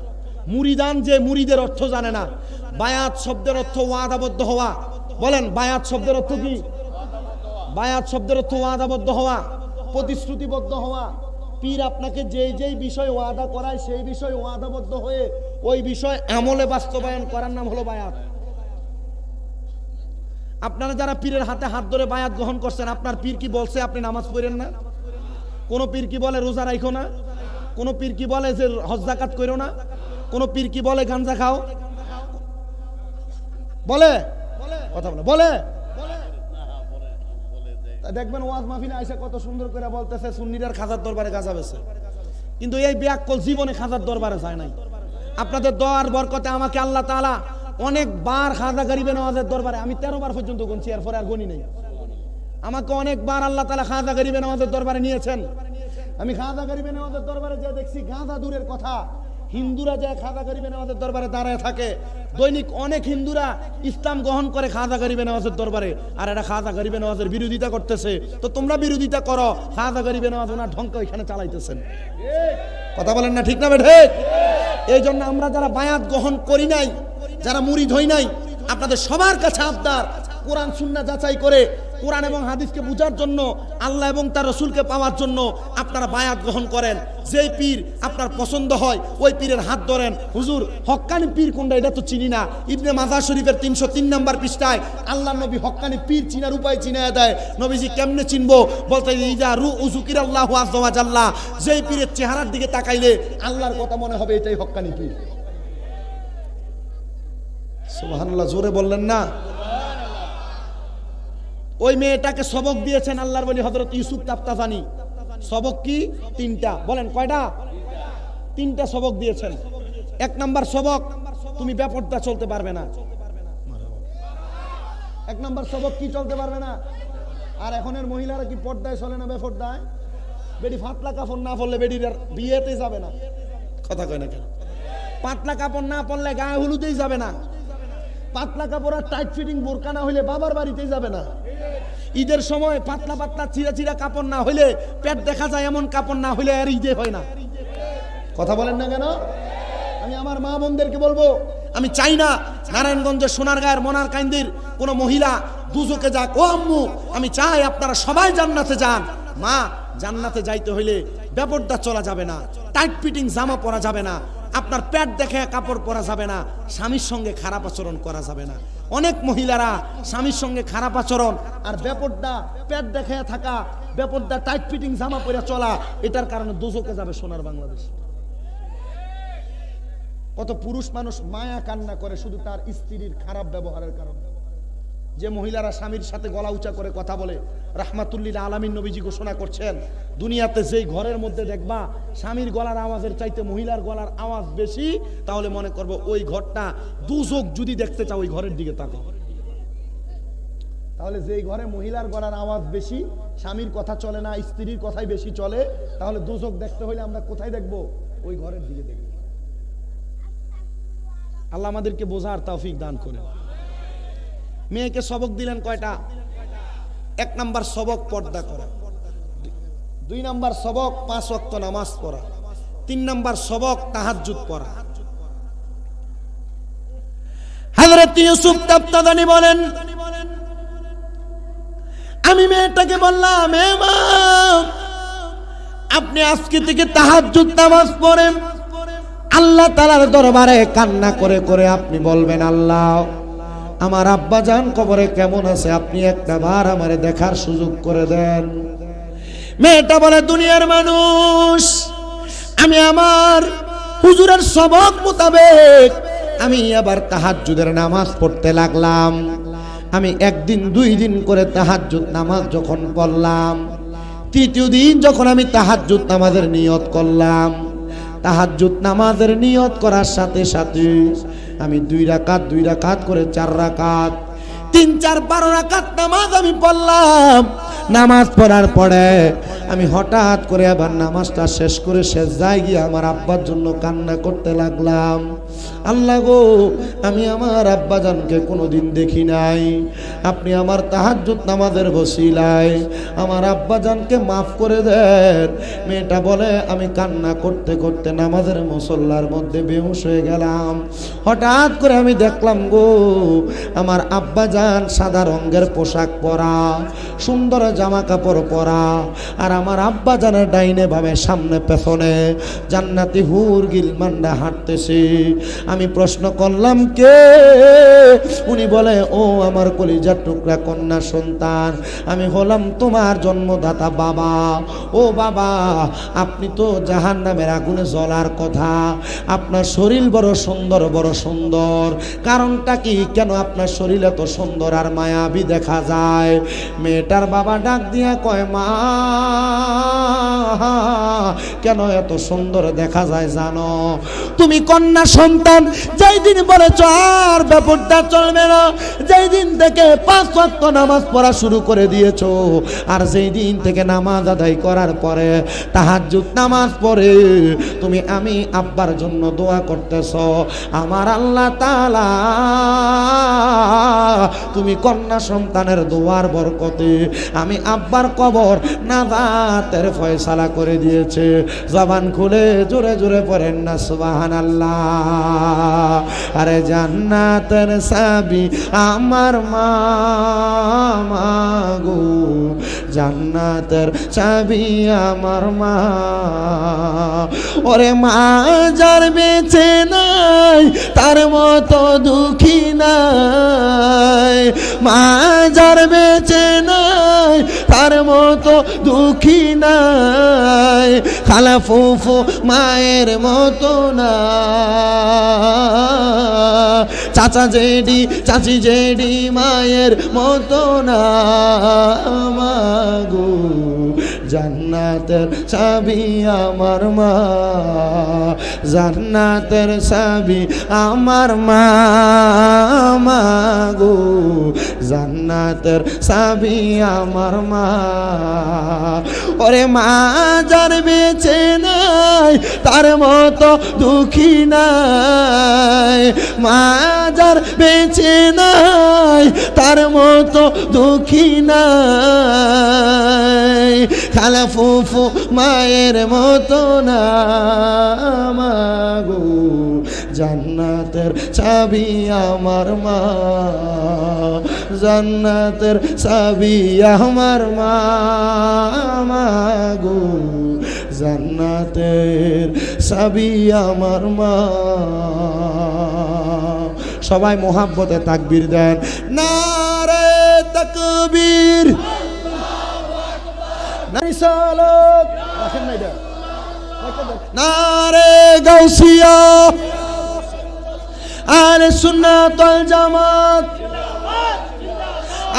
মুরিদান যে মুরিদের অর্থ জানে না বায়াত শব্দের অর্থ ওয়াদাবদ্ধ হওয়া বলেন বায়াত শব্দের অর্থ কি বায়াত শব্দের অর্থ ওয়াদাবদ্ধ হওয়া প্রতিশ্রুতিবদ্ধ হওয়া পীর আপনাকে যেই বিষয় ওয়াদা করায় সেই বিষয় ওয়াদাবদ্ধ হয়ে ওই বিষয় আমলে বাস্তবায়ন করার নাম হলো বায়াত আপনারা যারা পীরের হাতে হাত ধরে বায়াত গ্রহণ করছেন আপনার পীর কি বলছে আপনি নামাজ পড়েন না কোন পীর কি বলে রোজা রাখো না কোন পীর কি বলে যে হজ যাকাত করো না কোন পীর কি বলে গাঁজা খাও বলে কথা বলে বলে দেখবেন ওয়াজ মাহফিলে আইসা কত সুন্দর করে বলতেছে সুন্নিরার খাজার দরবারে গাঁজা বেছে কিন্তু এই ব্যাকল জীবনে খাজার দরবারে যায় নাই আপনাদের দোয়ার বরকতে আমাকে আল্লাহ তাআলা অনেকবার খাজা গরিবে নওয়াজের দরবারে আমি 13 বার পর্যন্ত গুনছি এরপরে আর গনি নাই আমাকে অনেকবার আল্লাহ তাআলা খাজা গরিবে নওয়াজের দরবারে নিয়েছেন আমি খাজা গরিবে নওয়াজের দরবারে যে দেখছি গাঁজা দূরের কথা হিন্দুরা যায় খাজা গরিবে নওয়াজের দরবারে দাঁড়ায় থাকে দৈনিক অনেক হিন্দুরা ইসলাম গ্রহণ করে খাজা গরিবে নওয়াজের দরবারে আর এটা খাজা গরিবে নওয়াজের বিরোধিতা করতেছে তো তোমরা বিরোধিতা করো খাজা গরিবে নওয়াজ ওনার ঢঙ্কা ওইখানে চালাইতেছেন কথা বলেন না ঠিক না ঠিক এই জন্য আমরা যারা বায়াত গ্রহণ করি নাই যারা মুরিদ হই নাই আপনাদের সবার কাছে আবদার কোরআন সুন্নাহ যাচাই করে কোরআন এবং হাদিসকে বোঝার জন্য আল্লাহ এবং তার রাসূলকে পাওয়ার জন্য আপনারা বায়াত গ্রহণ করেন যেই পীর আপনার পছন্দ হয় ওই পীরের হাত ধরেন হুজুর হক্কানি পীর কোনটা এটা তো চিনি না ইবনে মাজাহ শরীফের 303 নম্বর পৃষ্ঠায় আল্লাহর নবী হক্কানি পীর চিনার উপায় চিনায় দেয় নবীজি কেমনে চিনবো বলতে ইজা রু উযকিরাল্লাহু আযজা ওয়া জাল্লা যেই পীরের চেহারার দিকে তাকাইলে আল্লাহর কথা মনে হবে এটাই হক্কানি পীর সুবহানাল্লাহ জোরে বললেন না ওই মেয়েটাকে সবক দিয়েছেন আল্লাহর ওলি হযরত ইউসুফ তাফতাজানি। সবক কি? তিনটা। বলেন কয়টা? তিনটা সবক দিয়েছেন। এক নাম্বার সবক, তুমি বেপরদা চলতে পারবে না। এক নাম্বার সবক কি? চলতে পারবে না। আর এখনের মহিলারা কি পর্দায় চলে না বেপরদায়? বেডি ফাতলা কাপড় না পরলে বেডির বিয়েতে যাবে না। কথা কয় না কেন? পাতলা কাপড় না পরলে গায়ে হলুদেই যাবে না। পাতলা কাপড় আর টাইট ফিটিং বোরকা না হইলে বাবার বাড়িতেই যাবে না। ঈদের সময় পাতলা পাতলা চিরা চিরা কাপড় না হইলে, পেট দেখা যায় এমন কাপড় না হইলে আর ঈদে হয় না। কথা বলেন না কেন? আমি আমার মা বোনদেরকে বলবো, আমি চাই না নারায়ণগঞ্জের সোনারগাঁয়ের মনারকান্দির কোনো মহিলা দুজকে যাক। ও আম্মু, আমি চাই আপনারা সবাই জান্নাতে যান। মা, জান্নাতে যাইতে হইলে বেপরদা চলা যাবে না, টাইট ফিটিং জামা পরা যাবে না, আপনার পেট দেখে কাপড় পরা যাবে না, স্বামীর সঙ্গে খারাপ আচরণ করা যাবে না। অনেক মহিলারা স্বামীর সঙ্গে খারাপ আচরণ আর বেপরদা পেট দেখে থাকা, বেপরদা টাইট ফিটিং জামা পরে চলা, এটার কারণে দোজকে যাবে সোনার বাংলাদেশ। কত পুরুষ মানুষ মায়া কান্না করে শুধু তার স্ত্রীর খারাপ ব্যবহারের কারণে। যে মহিলারা স্বামীর সাথে গলা উঁচা করে কথা বলে, রাহমাতুল্লিল আলামিন নবীজি ঘোষণা করছেন, দুনিয়াতে যেই ঘরের মধ্যে দেখবা স্বামীর গলার আওয়াজের চাইতে মহিলার গলার আওয়াজ বেশি, তাহলে মনে করবো ওই ঘরটা দুজক। যদি দেখতে চাও ওই ঘরের দিকে তাকাও। তাহলে যেই ঘরে মহিলার গলার আওয়াজ বেশি, স্বামীর কথা চলে না, স্ত্রীর কথাই বেশি চলে, তাহলে দুজক দেখতে হলে আমরা কোথায় দেখবো? ওই ঘরের দিকে দেখবো। আল্লাহ আমাদেরকে বোঝার তৌফিক দান করেন। মেয়েকে সবক দিলেন কয়টা? এক নাম্বার সবক পর্দা করা, দুই নাম্বার সবক 5 ওয়াক্ত নামাজ পড়া, 3 নাম্বার সবক তাহাজ্জুদ পড়া। হযরত ইউসুফ তাফতাজানি বলেন, আমি মেয়েটাকে বললাম, হে মা, আপনি আজকে থেকে তাহাজ্জুদ নামাজ পড়েন, আল্লাহ তাআলার দরবারে কান্না করে করে আপনি বলবেন, আল্লাহ, আমার আব্বাজান কবরে কেমন আছে, আপনি একটা বার আমারে দেখার সুযোগ করে দেন। মেয়েটা বলে, দুনিয়ার মানুষ, আমি আমার হুজুরের সবক মোতাবেক আমি আবার তাহাজ্জুদের নামাজ পড়তে লাগলাম। আমি একদিন 2 দিন করে তাহাজ্জুদ নামাজ যখন পড়লাম, তৃতীয় দিন যখন আমি তাহাজ্জুদ নামাজের নিয়ত করলাম, তাহাজ্জুদ নামাজের নিয়ত করার সাথে সাথে আমি 2 রাকাত করে 4 রাকাত, 3, 4, 12 রাকাত নামাজ আমি পড়লাম। নামাজ পড়ার পরে আমি হঠাৎ করে আবার নামাজটা শেষ করে সেজদায় গিয়ে আমার আব্বার জন্য কান্না করতে লাগলাম। আল্লাহ গো, আমি আমার আব্বাজানকে কোনোদিন দেখি নাই, আপনি আমার তাহাজ্জুদ নামাজের ওসিলায় আমার আব্বাজানকে মাফ করে দেন। মেয়েটা বলে, আমি কান্না করতে করতে নামাজের মুসল্লার মধ্যে বেহুশ হয়ে গেলাম। হঠাৎ করে আমি দেখলাম গো, আমার আব্বাজান সাদা রঙের পোশাক পরা, সুন্দর জামা কাপড় পরা, আর আমার আব্বাজানের ডাইনে ভাবে সামনে পেছনে জান্নাতি হুর গিলমানরা হাঁটতেছে। আমি প্রশ্ন করলাম, কে? উনি বলে, ও আমার কলিজার টুকরা কন্যা সন্তান, আমি হলাম তোমার জন্মদাতা বাবা। ও বাবা, আপনি তো জাহান্নামের আগুনে জ্বলার কথা, আপনার শরীর বড় সুন্দর, বড় সুন্দর, কারণটা কি? কেন আপনার শরীর এত সুন্দর আর মায়াবী দেখা যায়? মেয়েটার বাবা ডাক দিয়া কয়, মা, কেন এত সুন্দর দেখা যায় জানো? তুমি কন্যা সন্তান, যেই দিন বলেছ আর বেপরদা চলবে না, যেই দিন থেকে 5 ওয়াক্ত নামাজ পড়া শুরু করে দিয়েছো, আর যেই দিন থেকে নামাজ আদায় করার পরে তাহাজ্জুদ নামাজ পড়ে তুমি আমি আব্বার জন্য দোয়া করতেছ, আমার আল্লাহ তাআলা তুমি কন্যা সন্তানের দোয়ার বরকতে আমি আব্বার কবর নাজাতের ফয়সালা করে দিয়েছে। জবান খুলে জোরে জোরে পড়েন না সুবহানাল্লাহ। আরে জান্নাতের চাবি আমার মা, গো, জান্নাতের চাবি আমার মা। ওরে মা, যার বেঁচে নাই তার মতো দুঃখী নাই, মা যার বেঁচে নাই তার মতো দুঃখী নাই, খালা ফুফু মায়ের মতো না, চাচা জেডি চাচি জেডি মায়ের মতো না মাগো জান্নাতের চাবি আমার মা জান্নাতের চাবি আমার মা মাগো জান্নাতের চাবি আমার মা ওরে মা যার বেঁচে নাই তার মতো দুঃখী নাই মা যার বেঁচে নাই তার মতো দুঃখী নাই খালা ফুফু মায়ের মতো না মাগো জান্নাতের চাবি আমার মা জান্নাতের চাবি আমার মা মাগো জান্নাতের চাবি আমার মা সবাই মোহাব্বতে তাকবীর দেন নারে তাকবীর রিসালাত নারে গাউসিয়া আহলে সুন্নাত ওয়াল জামাত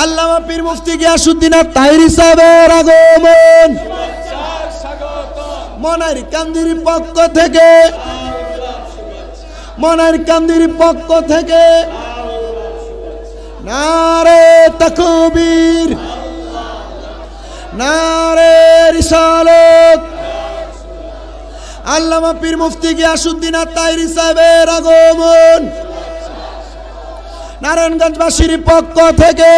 আল্লামা পীর মুফতি গিয়াসউদ্দিন আত-তাহেরী সাহেবের আগমন মনের কান্দির পক্ষ থেকে মনের কান্দির পক্ষ থেকে নারে তাকবীর নারে রিসালাত আল্লামা পীর মুফতি গিয়াসউদ্দিন আত-তাহেরী সাহেবের আগমন নারায়ণগঞ্জবাসীর পক্ষ থেকে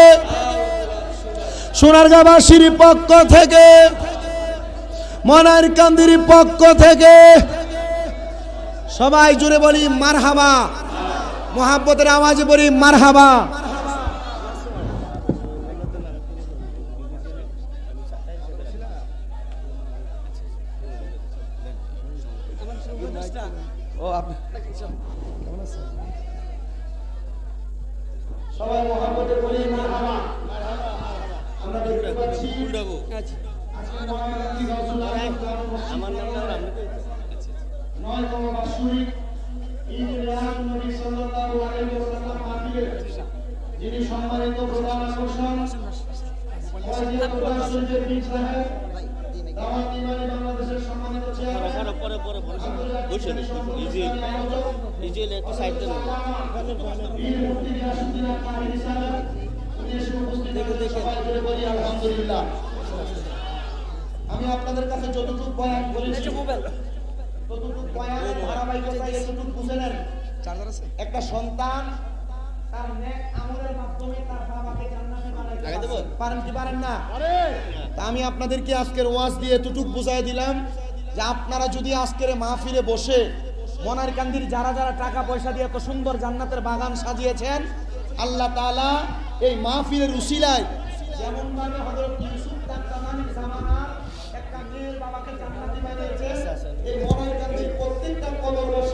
সোনারগাঁওবাসীর পক্ষ থেকে মনের কান্দির পক্ষ থেকে সবাই জুড়ে বলি মারহাবা মোহাব্বতের আওয়াজে বলি মারহাবা সবাই মোহাব্বতে বলি মারহাবা আমরা দেখতে পাচ্ছি আমার নাম নয়তম বার্ষিক ঈদ মিলাদ নবী সাল্লাল্লাহু আলাইহি ওয়াসাল্লাম মাহফিলের যিনি সম্মানিত প্রধান আকর্ষণ ওয়াজির প্রধান শরীফের পীর সাহেব দাওয়াত ইমানি বাংলাদেশের সম্মানিত চেয়ারম্যান পরে বসেন ইজিল একটু সাইড দেন বীর মুফতি গিয়াসউদ্দিন আত-তাহেরী সাহেব উনি এসে উপস্থিত সবাই জুড়ে বলি আলহামদুলিল্লাহ আমি আপনাদের কাছে যতটুকু বয়ান বলেছি ততটুকু বয়ানের ধারাবাহিকতা এতটুকু বুঝে নেন একটা সন্তান তার নেক আমলের মাধ্যমে তার বাবাকে জান্নাতে বানাইতে পারেন কি পারেন না তা আমি আপনাদেরকে আজকের ওয়াজ দিয়ে এতটুকু বুঝাই দিলাম যে আপনারা যদি আজকের মাহফিলে বসে মনের কান্দির যারা যারা টাকা পয়সা দিয়ে এত সুন্দর জান্নাতের বাগান সাজিয়েছেন আল্লাহ তাআলা এই মাহফিলের উসিলায় যেমন ভাবে হযরত ইউসুফ তার জামানার একটা মেয়ের বাবাকে জান্নাতে বানিয়েছে এই মনের কান্দির প্রত্যেকটা কবরবাসী